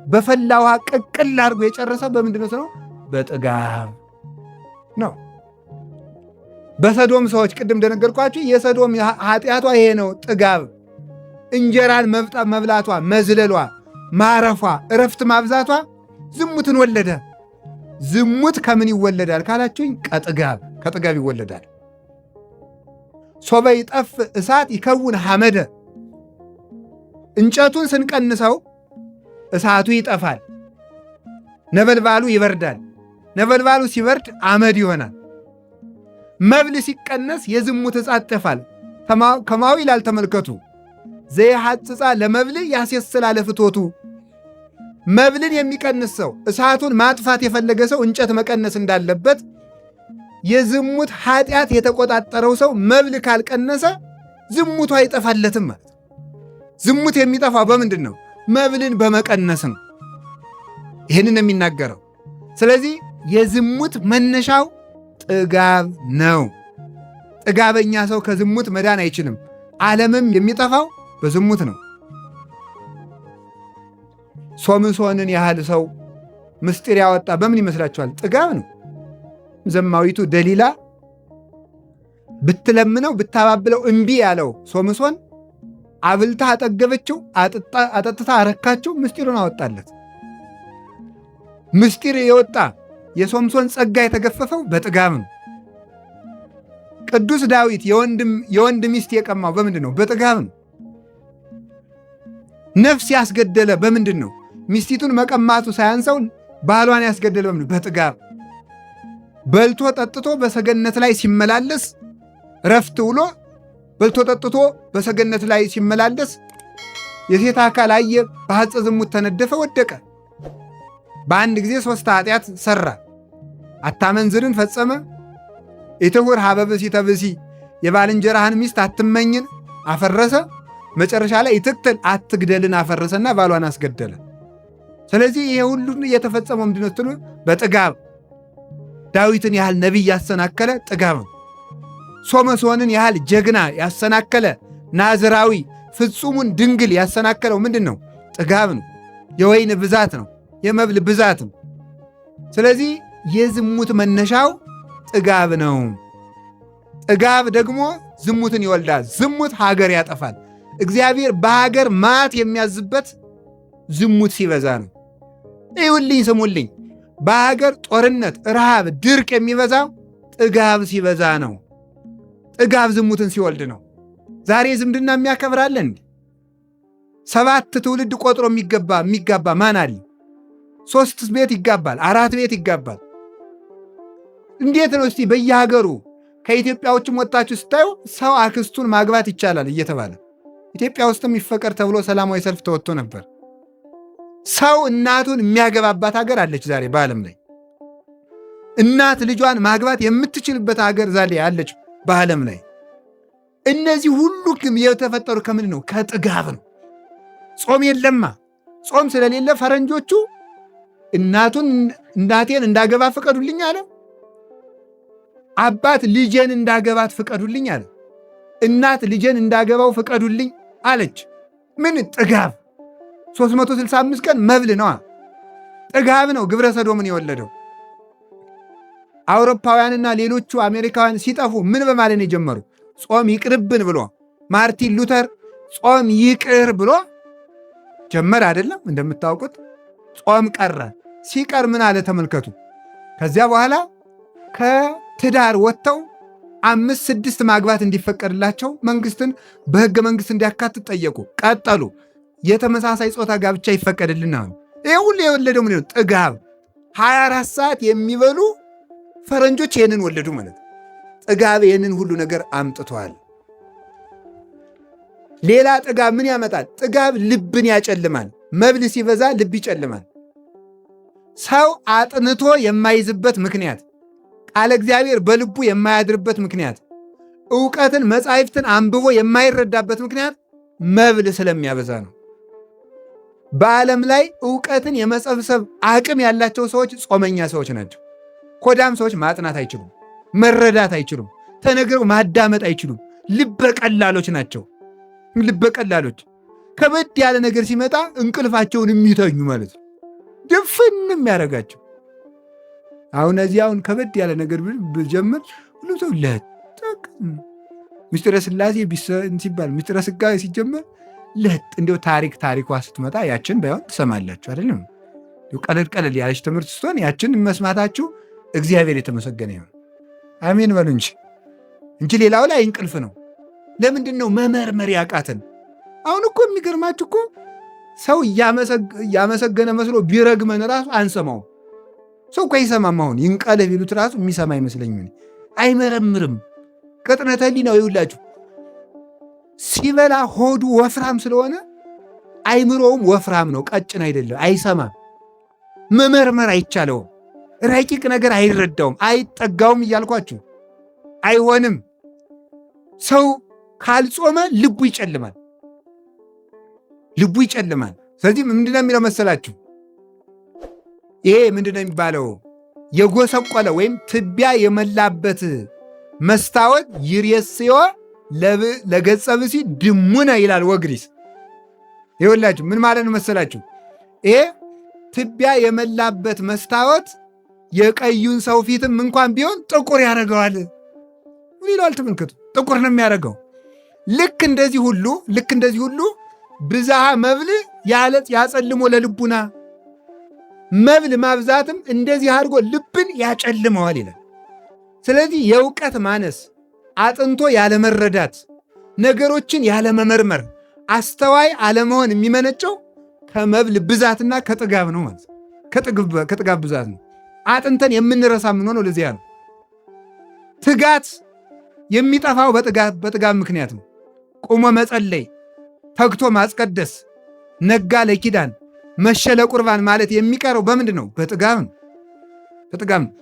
በፈላ ውሃ ቅቅል አድርጎ የጨረሰው በምንድነው ነው? በጥጋብ ነው። በሰዶም ሰዎች ቅድም እንደነገርኳችሁ የሰዶም ኃጢአቷ ይሄ ነው፣ ጥጋብ። እንጀራን መብላቷ፣ መዝለሏ፣ ማረፏ፣ እረፍት ማብዛቷ ዝሙትን ወለደ። ዝሙት ከምን ይወለዳል ካላችሁኝ፣ ከጥጋብ ይወለዳል። ሶበ ይጠፍ እሳት ይከውን ሐመደ። እንጨቱን ስንቀንሰው እሳቱ ይጠፋል፣ ነበልባሉ ይበርዳል። ነበልባሉ ሲበርድ አመድ ይሆናል። መብል ሲቀነስ የዝሙት እሳት ይጠፋል። ከማዊ ይላል ተመልከቱ። ዘይሐጽጻ ለመብል ያሴስላ ለፍቶቱ። መብልን የሚቀንስ ሰው እሳቱን ማጥፋት የፈለገ ሰው እንጨት መቀነስ እንዳለበት የዝሙት ኃጢአት የተቆጣጠረው ሰው መብል ካልቀነሰ ዝሙቱ አይጠፋለትም ማለት። ዝሙት የሚጠፋው በምንድን ነው? መብልን በመቀነስ ነው። ይህንን የሚናገረው። ስለዚህ የዝሙት መነሻው ጥጋብ ነው። ጥጋበኛ ሰው ከዝሙት መዳን አይችልም። ዓለምም የሚጠፋው በዝሙት ነው። ሶምሶንን ያህል ሰው ምስጢር ያወጣ በምን ይመስላችኋል? ጥጋብ ነው። ዘማዊቱ ደሊላ ብትለምነው ብታባብለው እምቢ ያለው ሶምሶን አብልታ አጠገበችው፣ አጠጥታ አረካችው፣ ምስጢሩን አወጣለት። ምስጢር የወጣ የሶምሶን ጸጋ የተገፈፈው በጥጋብ ነው። ቅዱስ ዳዊት የወንድ ሚስት የቀማው በምንድን ነው? በጥጋብ ነው። ነፍስ ያስገደለ በምንድን ነው? ሚስቲቱን መቀማቱ ሳያንሰው ባሏን ያስገደለ በምንድን ነው? በጥጋብ። በልቶ ጠጥቶ በሰገነት ላይ ሲመላለስ ረፍት ውሎ በልቶ ጠጥቶ በሰገነት ላይ ሲመላለስ የሴት አካል አየ፣ በሐፀ ዝሙት ተነደፈ፣ ወደቀ። በአንድ ጊዜ 3 ኃጢአት ሠራ። አታመንዝርን ፈጸመ፣ ኢትሁር ኀበ ብእሲተ ብእሲ የባልንጀራህን ሚስት አትመኝን አፈረሰ። መጨረሻ ላይ ኢትቅትል አትግደልን አፈረሰና ባሏን አስገደለ። ስለዚህ ይሄ ሁሉ የተፈጸመው ምንድን ነው ስትሉ በጥጋብ። ዳዊትን ያህል ነቢይ ያሰናከለ ጥጋብ ነው። ሶምሶንን ያህል ጀግና ያሰናከለ ናዝራዊ ፍጹሙን ድንግል ያሰናከለው ምንድን ነው? ጥጋብ ነው። የወይን ብዛት ነው። የመብል ብዛት ነው። ስለዚህ የዝሙት መነሻው ጥጋብ ነው። ጥጋብ ደግሞ ዝሙትን ይወልዳል። ዝሙት ሀገር ያጠፋል። እግዚአብሔር በሀገር መዓት የሚያዝበት ዝሙት ሲበዛ ነው። ይሁልኝ ስሙልኝ፣ በሀገር ጦርነት፣ ረሃብ፣ ድርቅ የሚበዛው ጥጋብ ሲበዛ ነው። ጥጋብ ዝሙትን ሲወልድ ነው። ዛሬ ዝምድና የሚያከብራለን 7 ትውልድ ቆጥሮ የሚጋባ ማን አለ? 3 ቤት ይጋባል፣ 4 ቤት ይጋባል። እንዴት ነው እስቲ በየሀገሩ ከኢትዮጵያ ውጭም ወጣችሁ ስታዩ ሰው አክስቱን ማግባት ይቻላል እየተባለ ኢትዮጵያ ውስጥም ይፈቀድ ተብሎ ሰላማዊ ሰልፍ ተወጥቶ ነበር። ሰው እናቱን የሚያገባባት ሀገር አለች ዛሬ በዓለም ላይ። እናት ልጇን ማግባት የምትችልበት ሀገር ዛሬ አለች በዓለም ላይ። እነዚህ ሁሉ የተፈጠሩ ከምን ነው? ከጥጋብ ነው። ጾም የለማ። ጾም ስለሌለ ፈረንጆቹ እናቴን እንዳገባ ፍቀዱልኝ አለ። አባት ልጄን እንዳገባት ፍቀዱልኝ አለ። እናት ልጄን እንዳገባው ፍቀዱልኝ አለች። ምን? ጥጋብ። 365 ቀን መብል ነዋ። ጥጋብ ነው ግብረ ሰዶምን የወለደው። አውሮፓውያንና ሌሎቹ አሜሪካውያን ሲጠፉ ምን በማለት ነው የጀመሩ? ጾም ይቅርብን ብሎ ማርቲን ሉተር ጾም ይቅር ብሎ ጀመር አይደለም? እንደምታውቁት ጾም ቀረ። ሲቀር ምን አለ ተመልከቱ። ከዚያ በኋላ ከትዳር ወጥተው 5-6 ማግባት እንዲፈቀድላቸው መንግስትን በሕገ መንግስት እንዲያካትት ጠየቁ። ቀጠሉ። የተመሳሳይ ጾታ ጋብቻ ይፈቀድልና ነው። ይህ ሁሉ የወለደው ምንድን ነው? ጥጋብ። 24 ሰዓት የሚበሉ ፈረንጆች ይህንን ወለዱ ማለት። ጥጋብ ይህንን ሁሉ ነገር አምጥቷል። ሌላ ጥጋብ ምን ያመጣል? ጥጋብ ልብን ያጨልማል። መብል ሲበዛ ልብ ይጨልማል። ሰው አጥንቶ የማይዝበት ምክንያት፣ ቃለ እግዚአብሔር በልቡ የማያድርበት ምክንያት፣ ዕውቀትን መጻሕፍትን አንብቦ የማይረዳበት ምክንያት መብል ስለሚያበዛ ነው። በዓለም ላይ ዕውቀትን የመሰብሰብ አቅም ያላቸው ሰዎች ጾመኛ ሰዎች ናቸው። ኮዳም ሰዎች ማጥናት አይችሉም፣ መረዳት አይችሉም፣ ተነግረው ማዳመጥ አይችሉም። ልበቀላሎች ናቸው። ልበቀላሎች ከበድ ያለ ነገር ሲመጣ እንቅልፋቸውን የሚተኙ ማለት ነው። ድፍንም ያደረጋቸው። አሁን እዚያውን ከበድ ያለ ነገር ብጀምር ሁሉም ሰው ለጠቅ ምስጢረ ሥላሴ ሲባል ምስጢረ ሥጋዌ ሲጀመር ለጥ እንዲው ታሪኳ ስትመጣ ያችን ባይሆን ትሰማላችሁ አይደለም? ቀለል ቀለል ያለች ትምህርት ስትሆን ያችን መስማታችሁ እግዚአብሔር የተመሰገነ ይሁን። አሜን በሉ እንጂ ሌላው ላይ እንቅልፍ ነው። ለምንድን ነው መመርመር ያቃተን? አሁን እኮ የሚገርማችሁ እኮ ሰው እያመሰገነ መስሎ ቢረግመን ራሱ አንሰማው። ሰው እኮ አይሰማም። አሁን ይንቀልህ ቢሉት ራሱ የሚሰማ አይመስለኝም። አይመረምርም። ቅጥነተ ሕሊናው ይውላችሁ ሲበላ ሆዱ ወፍራም ስለሆነ አይምሮውም ወፍራም ነው፣ ቀጭን አይደለም። አይሰማም፣ መመርመር አይቻለውም፣ ረቂቅ ነገር አይረዳውም፣ አይጠጋውም እያልኳችሁ አይሆንም። ሰው ካልጾመ ልቡ ይጨልማል፣ ልቡ ይጨልማል። ስለዚህ ምንድነው የሚለው መሰላችሁ? ይሄ ምንድነው የሚባለው? የጎሰቆለ ወይም ትቢያ የመላበት መስታወት ይሬስዮ ለገጸ ብሲ ድሙነ ይላል ወግሪስ። ይኸውላችሁ ምን ማለት ነው መሰላችሁ? ይሄ ትቢያ የመላበት መስታወት የቀዩን ሰው ፊትም እንኳን ቢሆን ጥቁር ያደርገዋል። ምን ይለዋል? ተመልከቱ፣ ጥቁር ነው የሚያደርገው። ልክ እንደዚህ ሁሉ ብዝሃ መብል ያጸልሞ ለልቡና፣ መብል ማብዛትም እንደዚህ አድርጎ ልብን ያጨልመዋል ይላል። ስለዚህ የእውቀት ማነስ፣ አጥንቶ ያለመረዳት፣ ነገሮችን ያለመመርመር፣ አስተዋይ አለመሆን የሚመነጨው ከመብል ብዛትና ከጥጋብ ነው ማለት ከጥጋብ ብዛት ነው። አጥንተን የምንረሳ የምንሆነው ለዚያ ነው። ትጋት የሚጠፋው በጥጋብ ምክንያት ነው። ቁሞ መጸለይ፣ ተግቶ ማስቀደስ፣ ነጋ ለኪዳን መሸ ለቁርባን ማለት የሚቀረው በምንድን ነው? በጥጋብ ነው። በጥጋብ ነው።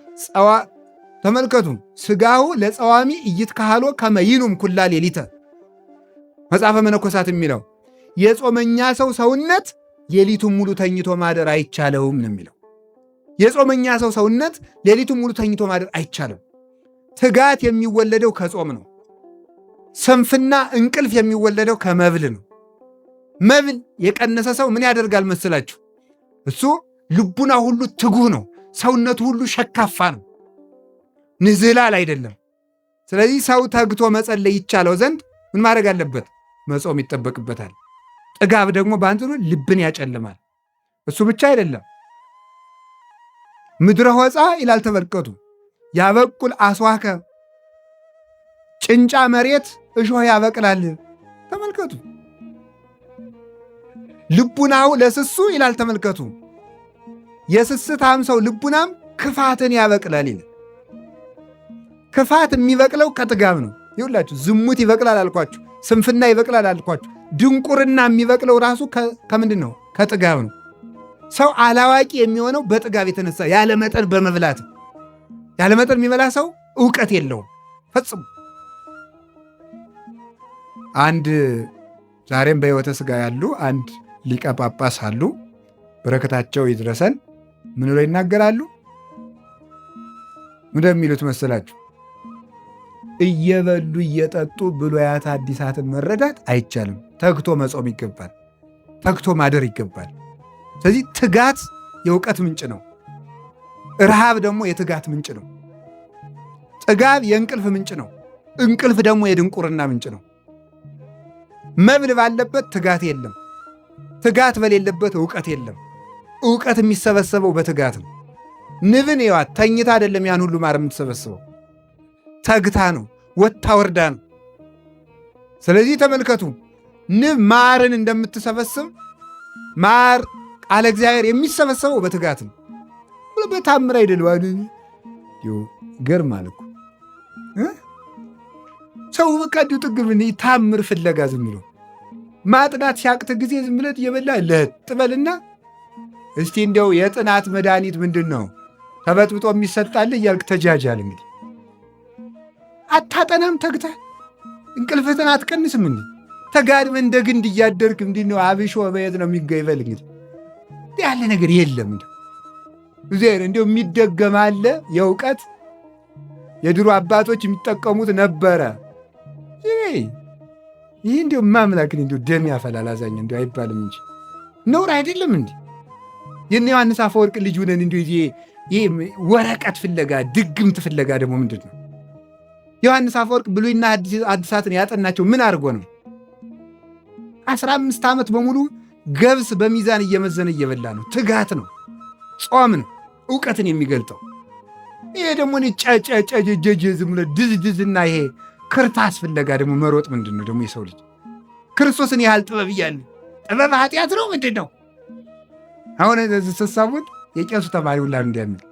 ተመልከቱ፣ ስጋሁ ለጸዋሚ ኢይትካህሎ ከመ ይኑም ኩላ ሌሊተ መጽሐፈ መነኮሳት የሚለው የጾመኛ ሰው ሰውነት ሌሊቱን ሙሉ ተኝቶ ማደር አይቻለውም ነው የሚለው። የጾመኛ ሰው ሰውነት ሌሊቱን ሙሉ ተኝቶ ማደር አይቻለም። ትጋት የሚወለደው ከጾም ነው። ስንፍና እንቅልፍ የሚወለደው ከመብል ነው። መብል የቀነሰ ሰው ምን ያደርጋል መስላችሁ? እሱ ልቡና ሁሉ ትጉህ ነው። ሰውነቱ ሁሉ ሸካፋ ነው። ንዝህላል አይደለም። ስለዚህ ሰው ተግቶ መጸለይ ይቻለው ዘንድ ምን ማድረግ አለበት? መጾም ይጠበቅበታል። ጥጋብ ደግሞ በአንጻሩ ልብን ያጨልማል። እሱ ብቻ አይደለም። ምድረ ሆፃ ይላል ተመልከቱ፣ ያበቁል አስዋከ፣ ጭንጫ መሬት እሾህ ያበቅላል። ተመልከቱ። ልቡናው ለስሱ ይላል ተመልከቱ፣ የስስታም ሰው ልቡናም ክፋትን ያበቅላል ይላል። ክፋት የሚበቅለው ከጥጋብ ነው። ይሁላችሁ ዝሙት ይበቅላል አልኳችሁ፣ ስንፍና ይበቅላል አልኳችሁ። ድንቁርና የሚበቅለው ራሱ ከምንድን ነው? ከጥጋብ ነው። ሰው አላዋቂ የሚሆነው በጥጋብ የተነሳ ያለመጠን በመብላት። ያለመጠን የሚበላ ሰው እውቀት የለውም ፈጽሞ። አንድ ዛሬም በሕይወተ ሥጋ ያሉ አንድ ሊቀ ጳጳስ አሉ፣ በረከታቸው ይድረሰን። ምን ብለው ይናገራሉ? እንደሚሉት መሰላችሁ? እየበሉ እየጠጡ ብሉያት አዲሳትን መረዳት አይቻልም። ተግቶ መጾም ይገባል። ተግቶ ማደር ይገባል። ስለዚህ ትጋት የእውቀት ምንጭ ነው። ረሃብ ደግሞ የትጋት ምንጭ ነው። ጥጋብ የእንቅልፍ ምንጭ ነው። እንቅልፍ ደግሞ የድንቁርና ምንጭ ነው። መብል ባለበት ትጋት የለም። ትጋት በሌለበት እውቀት የለም። እውቀት የሚሰበሰበው በትጋት ነው። ንብን ይዋት ተኝታ አይደለም ያን ሁሉ ማር የምትሰበስበው፣ ተግታ ነው፣ ወጥታ ወርዳ ነው። ስለዚህ ተመልከቱ፣ ንብ ማርን እንደምትሰበስብ ማር ቃለ እግዚአብሔር የሚሰበሰበው በትጋት ነው። በታምር አይደለም። ገርማል እኮ ሰው በቃ እንዲሁ ጥግብ ታምር ፍለጋ ዝም ብሎ ማጥናት ሲያቅት ጊዜ ዝም ብለት እየበላ ለጥበልና እስቲ እንዲያው የጥናት መድኃኒት ምንድን ነው ተበጥብጦ የሚሰጣል እያልክ ተጃጃል። እንግዲህ አታጠናም ተግታ እንቅልፍትን አትቀንስም። እንዲ ተጋድመ እንደ ግንድ እያደርክ እንዲህ ነው አብሾ በየት ነው የሚገይበል? እንግዲህ ያለ ነገር የለም። እንዲሁ የሚደገም አለ የእውቀት የድሮ አባቶች የሚጠቀሙት ነበረ። ይህ እንዲሁ ማምላክን እንዲሁ ደም ያፈላል አዛኝ እንዲሁ አይባልም እንጂ ነውር አይደለም። እንዲ የነ ዮሐንስ አፈወርቅ ልጅ ሁነን እንዲሁ ይህ ወረቀት ፍለጋ ድግምት ፍለጋ ደግሞ ምንድን ነው? ዮሐንስ አፈወርቅ ብሉይና አዲሳትን ያጠናቸው ምን አድርጎ ነው? 15 ዓመት በሙሉ ገብስ በሚዛን እየመዘነ እየበላ ነው። ትጋት ነው፣ ጾም ነው እውቀትን የሚገልጠው። ይሄ ደግሞ ጨጨጨጀጀ ዝም ብሎ ድዝድዝና ይሄ ክርታስ ፍለጋ ደግሞ መሮጥ ምንድን ነው ደግሞ? የሰው ልጅ ክርስቶስን ያህል ጥበብ እያለ ጥበብ ኃጢአት ነው ምንድን ነው? አሁን ስሳቡት የቄሱ ተማሪ ሁላ እንዲያሚል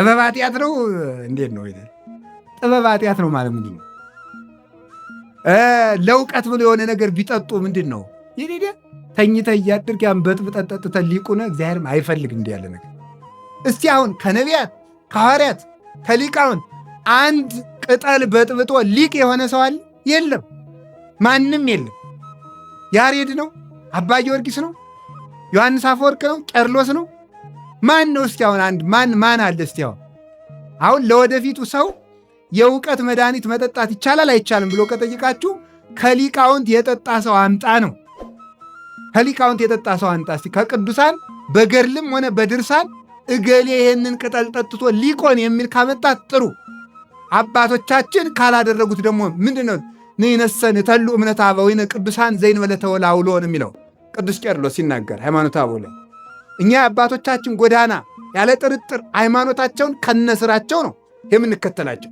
ጥበብ ኃጢአት ነው። እንዴት ነው ጥበብ ኃጢአት ነው ማለት ምንድን ነው? ለእውቀት ብሎ የሆነ ነገር ቢጠጡ ምንድን ነው? ይሄ ተኝተህ እያደርግ ያን በጥብጠህ ጠጥተህ ሊቁነ እግዚአብሔርም አይፈልግ እንዲህ ያለ ነገር። እስቲ አሁን ከነቢያት ከሐዋርያት ከሊቃውንት አንድ ቅጠል በጥብጦ ሊቅ የሆነ ሰው አለ? የለም፣ ማንም የለም። ያሬድ ነው? አባ ጊዮርጊስ ነው? ዮሐንስ አፈወርቅ ነው? ቄርሎስ ነው? ማን ነው? እስቲ አሁን አንድ ማን አለ? እስቲ አሁን ለወደፊቱ ሰው የእውቀት መድኃኒት መጠጣት ይቻላል አይቻልም ብሎ ከጠይቃችሁ ከሊቃውንት የጠጣ ሰው አምጣ ነው። ከሊቃውንት የጠጣ ሰው አምጣ። እስቲ ከቅዱሳን በገድልም ሆነ በድርሳን እገሌ ይሄንን ቅጠል ጠጥቶ ሊቆን የሚል ካመጣት ጥሩ። አባቶቻችን ካላደረጉት ደግሞ ምንድነው? ንይነሰን ተሉ እምነት አበዊነ ቅዱሳን ዘይንበለ ተወላውሎ ነው የሚለው ቅዱስ ቄርሎስ ሲናገር ሃይማኖተ አበው ላይ። እኛ አባቶቻችን ጎዳና ያለ ጥርጥር ሃይማኖታቸውን ከነስራቸው ነው የምንከተላቸው።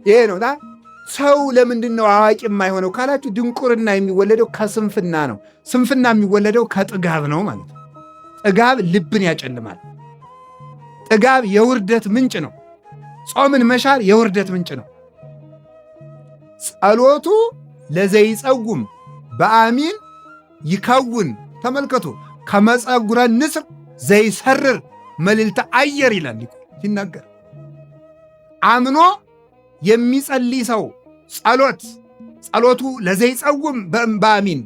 ይሄ ነው። ሰው ለምንድን ነው አዋቂ የማይሆነው ካላችሁ፣ ድንቁርና የሚወለደው ከስንፍና ነው። ስንፍና የሚወለደው ከጥጋብ ነው ማለት ነው። ጥጋብ ልብን ያጨልማል። ጥጋብ የውርደት ምንጭ ነው። ጾምን መሻር የውርደት ምንጭ ነው። ጸሎቱ ለዘይጸጉም በአሚን ይከውን። ተመልከቱ፣ ከመጸጉረ ንስር ዘይሰርር መልዕልተ አየር ይላል ሲናገር። አምኖ የሚጸልይ ሰው ጸሎቱ ለዘይጸጉም በአሚን፣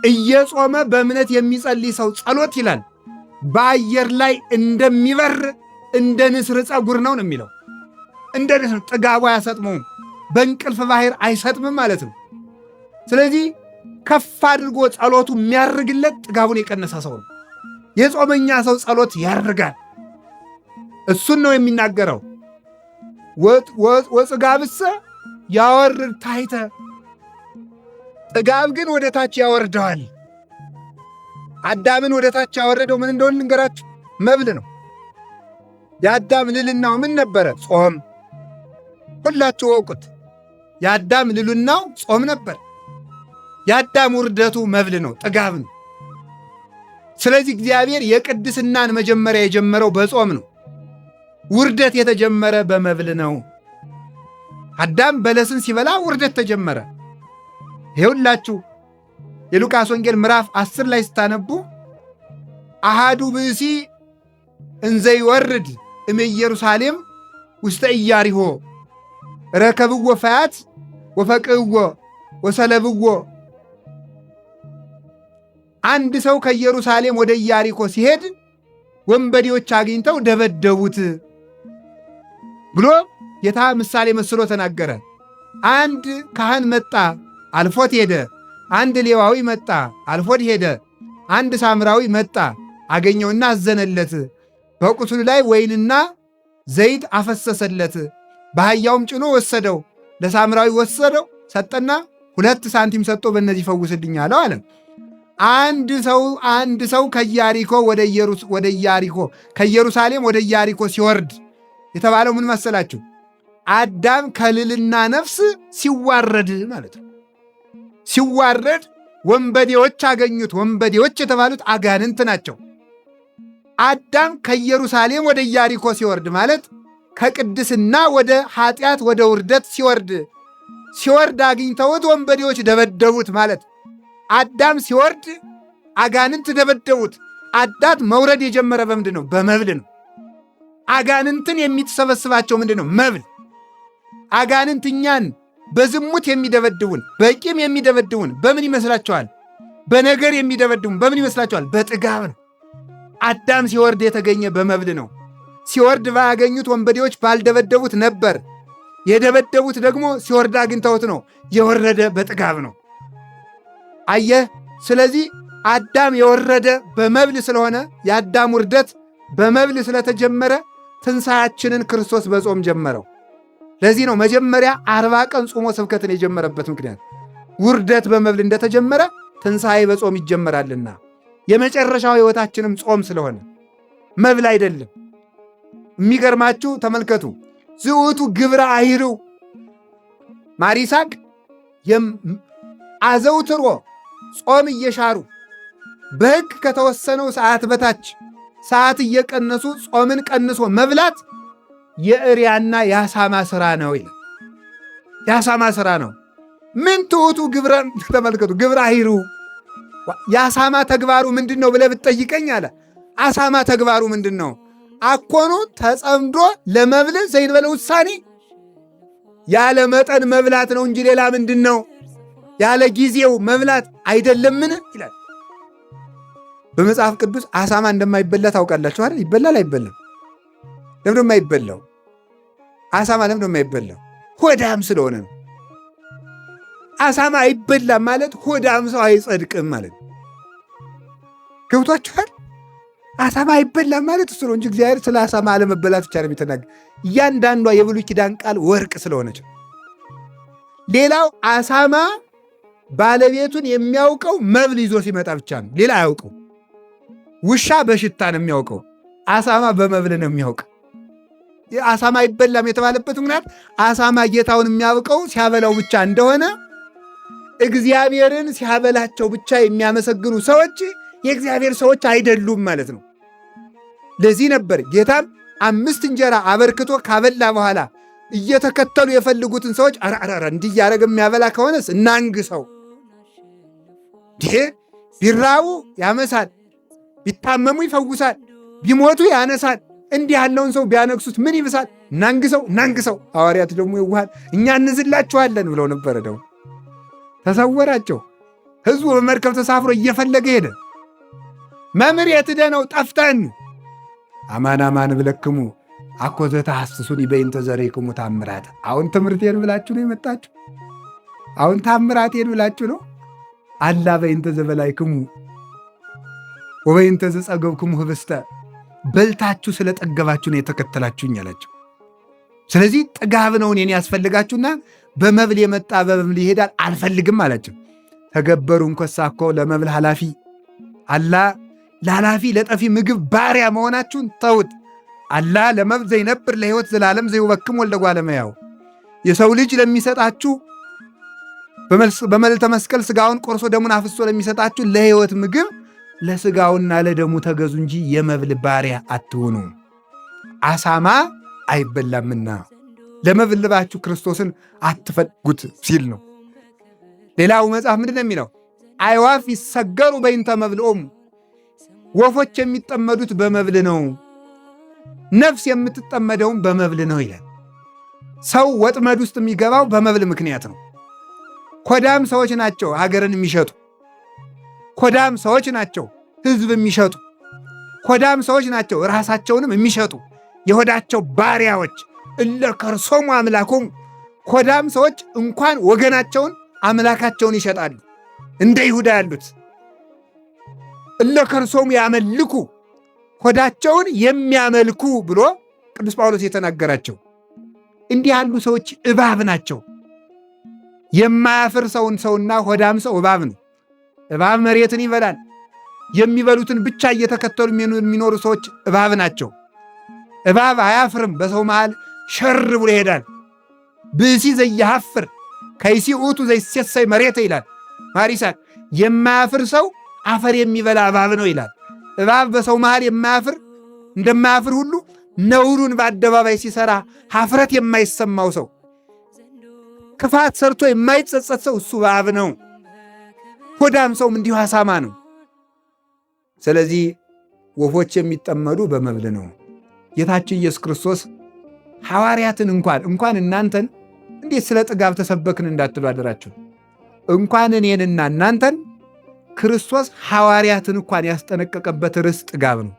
እየጾመ በእምነት የሚጸልይ ሰው ጸሎት ይላል በአየር ላይ እንደሚበር እንደ ንስር ጸጉር ነው የሚለው። እንደ ንስር ጥጋቡ አያሰጥመውም፣ በእንቅልፍ ባህር አይሰጥምም ማለት ነው። ስለዚህ ከፍ አድርጎ ጸሎቱ የሚያርግለት ጥጋቡን የቀነሰ ሰው ነው። የጾመኛ ሰው ጸሎት ያርጋል። እሱን ነው የሚናገረው። ወጽጋብሰ ያወርድ ታሕተ፣ ጥጋብ ግን ወደ ታች ያወርደዋል። አዳምን ወደ ታች ያወረደው ምን እንደሆነ ልንገራችሁ፣ መብል ነው። የአዳም ልልናው ምን ነበረ? ጾም። ሁላችሁ ወቁት። የአዳም ልልናው ጾም ነበር። የአዳም ውርደቱ መብል ነው፣ ጥጋብ ነው። ስለዚህ እግዚአብሔር የቅድስናን መጀመሪያ የጀመረው በጾም ነው። ውርደት የተጀመረ በመብል ነው። አዳም በለስን ሲበላ ውርደት ተጀመረ። ይኸውላችሁ የሉቃስ ወንጌል ምዕራፍ 10 ላይ ስታነቡ አሃዱ ብእሲ እንዘ ይወርድ እምኢየሩሳሌም ውስተ ኢያሪሆ ረከብዎ ፈያት ወፈቅህዎ ወሰለብዎ። አንድ ሰው ከኢየሩሳሌም ወደ ኢያሪኮ ሲሄድ ወንበዴዎች አግኝተው ደበደቡት ብሎ ጌታ ምሳሌ መስሎ ተናገረ። አንድ ካህን መጣ፣ አልፎት ሄደ። አንድ ሌዋዊ መጣ፣ አልፎት ሄደ። አንድ ሳምራዊ መጣ፣ አገኘውና አዘነለት። በቁስሉ ላይ ወይንና ዘይት አፈሰሰለት። በአህያውም ጭኖ ወሰደው። ለሳምራዊ ወሰደው፣ ሰጠና 2 ሳንቲም ሰጥቶ በእነዚህ ፈውስልኝ አለው አለ። አንድ ሰው ከኢየሩሳሌም ወደ ኢያሪኮ ሲወርድ የተባለው ምን መሰላችሁ? አዳም ከልልና ነፍስ ሲዋረድ ማለት ነው። ሲዋረድ ወንበዴዎች አገኙት። ወንበዴዎች የተባሉት አጋንንት ናቸው። አዳም ከኢየሩሳሌም ወደ ኢያሪኮ ሲወርድ ማለት ከቅድስና ወደ ኃጢአት ወደ ውርደት ሲወርድ አግኝተውት ወንበዴዎች ደበደቡት ማለት። አዳም ሲወርድ አጋንንት ደበደቡት። አዳም መውረድ የጀመረ በምንድን ነው? በመብል ነው። አጋንንትን የሚሰበስባቸው ምንድን ነው? መብል። አጋንንት እኛን በዝሙት የሚደበድቡን፣ በቂም የሚደበድቡን በምን ይመስላችኋል? በነገር የሚደበድቡን በምን ይመስላችኋል? በጥጋብ ነው። አዳም ሲወርድ የተገኘ በመብል ነው። ሲወርድ ባያገኙት ወንበዴዎች ባልደበደቡት ነበር። የደበደቡት ደግሞ ሲወርድ አግኝተውት ነው። የወረደ በጥጋብ ነው። አየህ። ስለዚህ አዳም የወረደ በመብል ስለሆነ የአዳም ውርደት በመብል ስለተጀመረ ትንሣያችንን ክርስቶስ በጾም ጀመረው። ለዚህ ነው መጀመሪያ 40 ቀን ጾሞ ስብከትን የጀመረበት ምክንያት። ውርደት በመብል እንደተጀመረ ትንሣኤ በጾም ይጀመራልና የመጨረሻው ሕይወታችንም ጾም ስለሆነ መብል አይደለም። የሚገርማችሁ ተመልከቱ። ዝውቱ ግብረ አይርው ማር ይስሐቅ አዘውትሮ ጾም እየሻሩ በሕግ ከተወሰነው ሰዓት በታች ሰዓት እየቀነሱ ጾምን ቀንሶ መብላት የእሪያና የአሳማ ሥራ ነው ይላል። የአሳማ ሥራ ነው። ምን ትዑቱ ግብረን ተመልከቱ፣ ግብረ አሂሩ የአሳማ ተግባሩ ምንድን ነው ብለህ ብትጠይቀኝ አለ አሳማ ተግባሩ ምንድን ነው? አኮኑ ተጸምዶ ለመብል ዘይንበለ ውሳኔ ያለ መጠን መብላት ነው እንጂ ሌላ ምንድን ነው? ያለ ጊዜው መብላት አይደለምን ይላል። በመጽሐፍ ቅዱስ አሳማ እንደማይበላ ታውቃላችሁ አይደል? ይበላል አይበላም? ለምንድን ነው የማይበላው? አሳማ ለምንድን ነው የማይበላው? ሆዳም ስለሆነ ነው። አሳማ አይበላም ማለት ሆዳም ሰው አይጸድቅም ማለት ነው። ገብቷችኋል? አሳማ አይበላም ማለት እሱ ነው እንጂ እግዚአብሔር ስለ አሳማ አለመበላት ብቻ ነው የሚተናገር። እያንዳንዷ የብሉይ ኪዳን ቃል ወርቅ ስለሆነች። ሌላው አሳማ ባለቤቱን የሚያውቀው መብል ይዞ ሲመጣ ብቻ ነው፣ ሌላ አያውቀው። ውሻ በሽታ ነው የሚያውቀው፣ አሳማ በመብል ነው የሚያውቀው። አሳማ አይበላም የተባለበት ምክንያት አሳማ ጌታውን የሚያውቀው ሲያበላው ብቻ እንደሆነ እግዚአብሔርን ሲያበላቸው ብቻ የሚያመሰግኑ ሰዎች የእግዚአብሔር ሰዎች አይደሉም ማለት ነው። ለዚህ ነበር ጌታም 5 እንጀራ አበርክቶ ካበላ በኋላ እየተከተሉ የፈልጉትን ሰዎች አራራራ እንዲህ እያደረገ የሚያበላ ከሆነስ እናንግሰው። ቢራቡ ያመሳል፣ ቢታመሙ ይፈውሳል፣ ቢሞቱ ያነሳል። እንዲህ ያለውን ሰው ቢያነግሱት ምን ይብሳል? እናንግሰው። ሐዋርያት ደግሞ ይዋሃል እኛ እንዝላችኋለን ብለው ነበረ። ደግሞ ተሰወራቸው። ሕዝቡ በመርከብ ተሳፍሮ እየፈለገ ሄደ። መምህር የት ሄደህ ነው? ጠፍተን። አማን አማን ብለክሙ አኮ ዘተሐስሱኒ በእንተ ዘሬክሙ ታምራት። አሁን ትምህርቴን ብላችሁ ነው የመጣችሁ? አሁን ታምራቴን ብላችሁ ነው? አላ በእንተ ዘበላይክሙ ወበእንተ ዘጸገብክሙ ህብስተ፣ በልታችሁ ስለጠገባችሁ ነው የተከተላችሁኝ አላቸው። ስለዚህ ጥጋብ ነው እኔን ያስፈልጋችሁና በመብል የመጣ በመብል ይሄዳል አልፈልግም አላቸው። ተገበሩ እንኮሳ እኮ ለመብል ኃላፊ አላ ለኃላፊ ለጠፊ ምግብ ባሪያ መሆናችሁን ተውት። አላ ለመብል ዘይነብር ለሕይወት ዘላለም ዘይወክም ወልደ እጓለ እመሕያው። የሰው ልጅ ለሚሰጣችሁ በመልዕልተ መስቀል ሥጋውን ቆርሶ ደሙን አፍሶ ለሚሰጣችሁ ለሕይወት ምግብ ለሥጋውና ለደሙ ተገዙ እንጂ የመብል ባሪያ አትሆኑ። አሳማ አይበላምና ለመብል ልባችሁ ክርስቶስን አትፈልጉት ሲል ነው። ሌላው መጽሐፍ ምንድን ነው የሚለው? አዕዋፍ ይሰገሩ በእንተ መብልዖሙ፣ ወፎች የሚጠመዱት በመብል ነው፣ ነፍስ የምትጠመደውም በመብል ነው ይላል። ሰው ወጥመድ ውስጥ የሚገባው በመብል ምክንያት ነው። ኮዳም ሰዎች ናቸው ሀገርን የሚሸጡ፣ ኮዳም ሰዎች ናቸው ሕዝብ የሚሸጡ፣ ኮዳም ሰዎች ናቸው ራሳቸውንም የሚሸጡ የሆዳቸው ባሪያዎች። እለ ከርሶሙ አምላኮሙ፣ ኮዳም ሰዎች እንኳን ወገናቸውን አምላካቸውን ይሸጣሉ። እንደ ይሁዳ ያሉት እለ ከርሶሙ ያመልኩ፣ ሆዳቸውን የሚያመልኩ ብሎ ቅዱስ ጳውሎስ የተናገራቸው እንዲህ ያሉ ሰዎች እባብ ናቸው። የማያፍር ሰውና ሆዳም ሰው እባብ ነው። እባብ መሬትን ይበላል። የሚበሉትን ብቻ እየተከተሉ የሚኖሩ ሰዎች እባብ ናቸው። እባብ አያፍርም፣ በሰው መሃል ሸር ብሎ ይሄዳል። ብእሲ ዘያሐፍር ከይሲ ውእቱ ዘይሴሰይ መሬተ ይላል ማሪሳቅ። የማያፍር ሰው አፈር የሚበላ እባብ ነው ይላል። እባብ በሰው መሃል የማያፍር እንደማያፍር ሁሉ ነውሩን በአደባባይ ሲሰራ ሀፍረት የማይሰማው ሰው፣ ክፋት ሰርቶ የማይጸጸት ሰው እሱ እባብ ነው። ሆዳም ሰውም እንዲሁ አሳማ ነው። ስለዚህ ወፎች የሚጠመዱ በመብል ነው። ጌታችን ኢየሱስ ክርስቶስ ሐዋርያትን እንኳን እናንተን እንዴት ስለ ጥጋብ ተሰበክን እንዳትሉ አደራችሁ። እንኳን እኔንና እናንተን ክርስቶስ ሐዋርያትን እንኳን ያስጠነቀቀበት ርዕስ ጥጋብ ነው።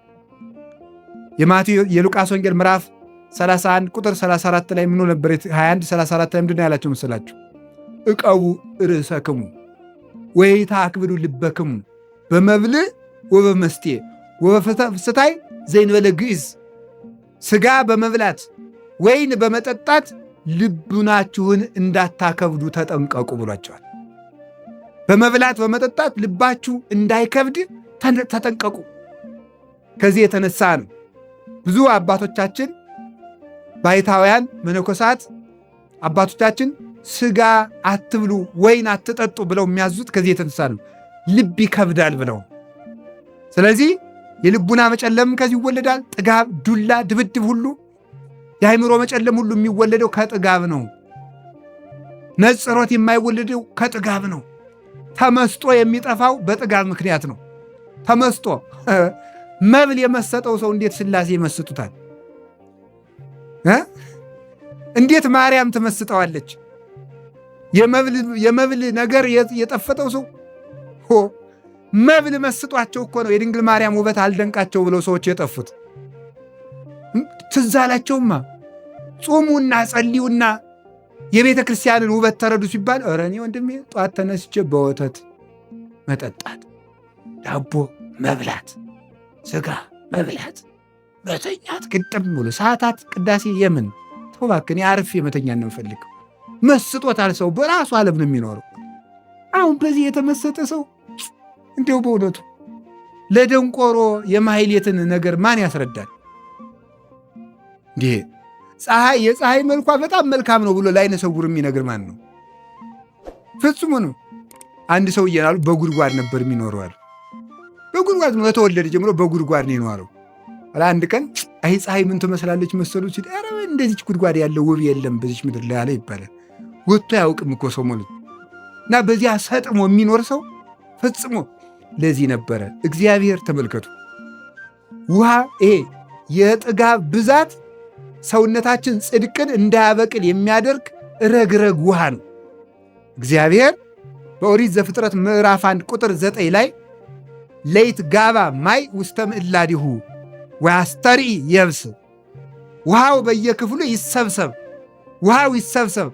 የሉቃስ ወንጌል ምዕራፍ 31 ቁጥር 34 ላይ ምን ነበር? 21 34 ላይ ምንድን ነው ያላቸው መሰላችሁ? ዕቀቡ ርእሰክሙ ወኢታክብዱ ልበክሙ በመብል ወበመስቴ ወበፍስታይ ዘእንበለ ግዕዝ። ሥጋ በመብላት ወይን በመጠጣት ልቡናችሁን እንዳታከብዱ ተጠንቀቁ ብሏቸዋል። በመብላት በመጠጣት ልባችሁ እንዳይከብድ ተጠንቀቁ። ከዚህ የተነሳ ነው ብዙ አባቶቻችን ባይታውያን መነኮሳት አባቶቻችን ሥጋ አትብሉ ወይን አትጠጡ ብለው የሚያዙት ከዚህ የተነሳ ነው። ልብ ይከብዳል ብለው። ስለዚህ የልቡና መጨለም ከዚህ ይወለዳል። ጥጋብ፣ ዱላ፣ ድብድብ ሁሉ የአእምሮ መጨለም ሁሉ የሚወለደው ከጥጋብ ነው። ነጽሮት የማይወለደው ከጥጋብ ነው። ተመስጦ የሚጠፋው በጥጋብ ምክንያት ነው። ተመስጦ መብል የመሰጠው ሰው እንዴት ሥላሴ ይመስጡታል? እንዴት ማርያም ትመስጠዋለች? የመብል ነገር የጠፈጠው ሰው መብል መስጧቸው እኮ ነው የድንግል ማርያም ውበት አልደንቃቸው ብለው ሰዎች የጠፉት። ትዝ አላቸውማ። ጾሙና ጸልዩና የቤተ ክርስቲያንን ውበት ተረዱ ሲባል ኧረ እኔ ወንድሜ ጠዋት ተነስቼ በወተት መጠጣት፣ ዳቦ መብላት፣ ስጋ መብላት፣ መተኛት ግጥም ብሎ ሰዓታት ቅዳሴ የምን ተባክን የአርፌ መተኛት ነው የምፈልገው። መስጦታል። ሰው በራሱ ዓለም ነው የሚኖረው። አሁን በዚህ የተመሰጠ ሰው እንዲሁ በእውነቱ ለደንቆሮ የማሕሌትን ነገር ማን ያስረዳል? እንዲህ የፀሐይ መልኳ በጣም መልካም ነው ብሎ ለዓይነ ስውር የሚነግር ማን ነው? ፍጹም ነው። አንድ ሰው እየናሉ በጉድጓድ ነበር የሚኖረው አሉ። በጉድጓድ ነው ከተወለደ ጀምሮ በጉድጓድ ነው የኖረው። አንድ ቀን አይ ፀሐይ ምን ትመስላለች መሰሉ ሲል ኧረ እንደዚች ጉድጓድ ያለው ውብ የለም በዚች ምድር ላይ አለ ይባላል። ወጥቶ አያውቅም እኮ ሰው ማለት እና በዚያ ሰጥሞ የሚኖር ሰው ፈጽሞ ለዚህ ነበረ እግዚአብሔር። ተመልከቱ ውሃ የጥጋብ ብዛት ሰውነታችን ጽድቅን እንዳያበቅል የሚያደርግ ረግረግ ውሃ ነው። እግዚአብሔር በኦሪት ዘፍጥረት ምዕራፍ 1 ቁጥር 9 ላይ ለይት ጋባ ማይ ውስተ ምዕላዲሁ ወያስተርኢ የብስ፣ ውሃው በየክፍሉ ይሰብሰብ፣ ውሃው ይሰብሰብ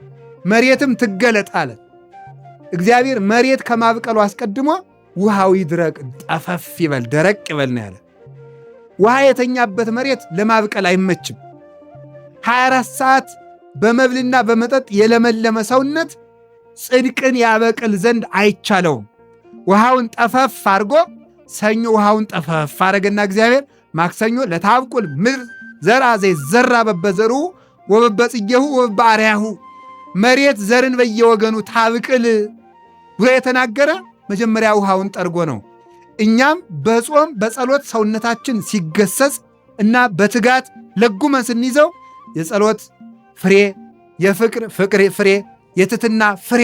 መሬትም ትገለጥ አለ። እግዚአብሔር መሬት ከማብቀሉ አስቀድሞ ውሃው ይድረቅ፣ ጠፈፍ ይበል፣ ደረቅ ይበል ነው ያለ። ውሃ የተኛበት መሬት ለማብቀል አይመችም። 24 ሰዓት በመብልና በመጠጥ የለመለመ ሰውነት ጽድቅን ያበቅል ዘንድ አይቻለውም። ውሃውን ጠፈፍ አድርጎ ሰኞ ውሃውን ጠፈፍ አረገና እግዚአብሔር ማክሰኞ ለታብቁል ምድር ዘርአ ዘይዘራ በበዘሩ ወበበጽጌሁ ወበአርያሁ፣ መሬት ዘርን በየወገኑ ታብቅል ብሎ የተናገረ መጀመሪያ ውሃውን ጠርጎ ነው። እኛም በጾም በጸሎት ሰውነታችን ሲገሰጽ እና በትጋት ለጉመን ስንይዘው የጸሎት ፍሬ፣ የፍቅር ፍሬ፣ የትሕትና ፍሬ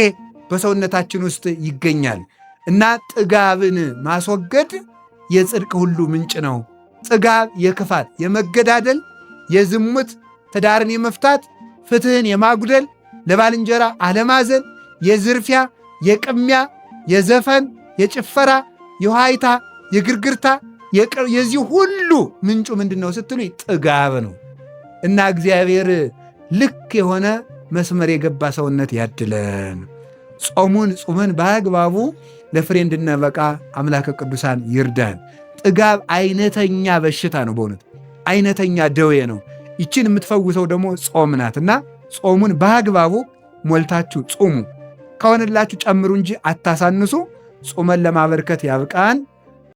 በሰውነታችን ውስጥ ይገኛል እና ጥጋብን ማስወገድ የጽድቅ ሁሉ ምንጭ ነው። ጥጋብ የክፋት፣ የመገዳደል፣ የዝሙት፣ ትዳርን የመፍታት፣ ፍትህን የማጉደል፣ ለባልንጀራ አለማዘን፣ የዝርፊያ፣ የቅሚያ፣ የዘፈን፣ የጭፈራ፣ የዋይታ፣ የግርግርታ፣ የዚህ ሁሉ ምንጩ ምንድን ነው ስትሉ ጥጋብ ነው እና እግዚአብሔር ልክ የሆነ መስመር የገባ ሰውነት ያድለን። ጾሙን ጾመን በአግባቡ ለፍሬ እንድንበቃ አምላከ ቅዱሳን ይርዳን። ጥጋብ አይነተኛ በሽታ ነው። በእውነት አይነተኛ ደዌ ነው። ይችን የምትፈውሰው ደግሞ ጾም ናትና ጾሙን በአግባቡ ሞልታችሁ ጾሙ። ከሆነላችሁ ጨምሩ እንጂ አታሳንሱ። ጾመን ለማበርከት ያብቃን።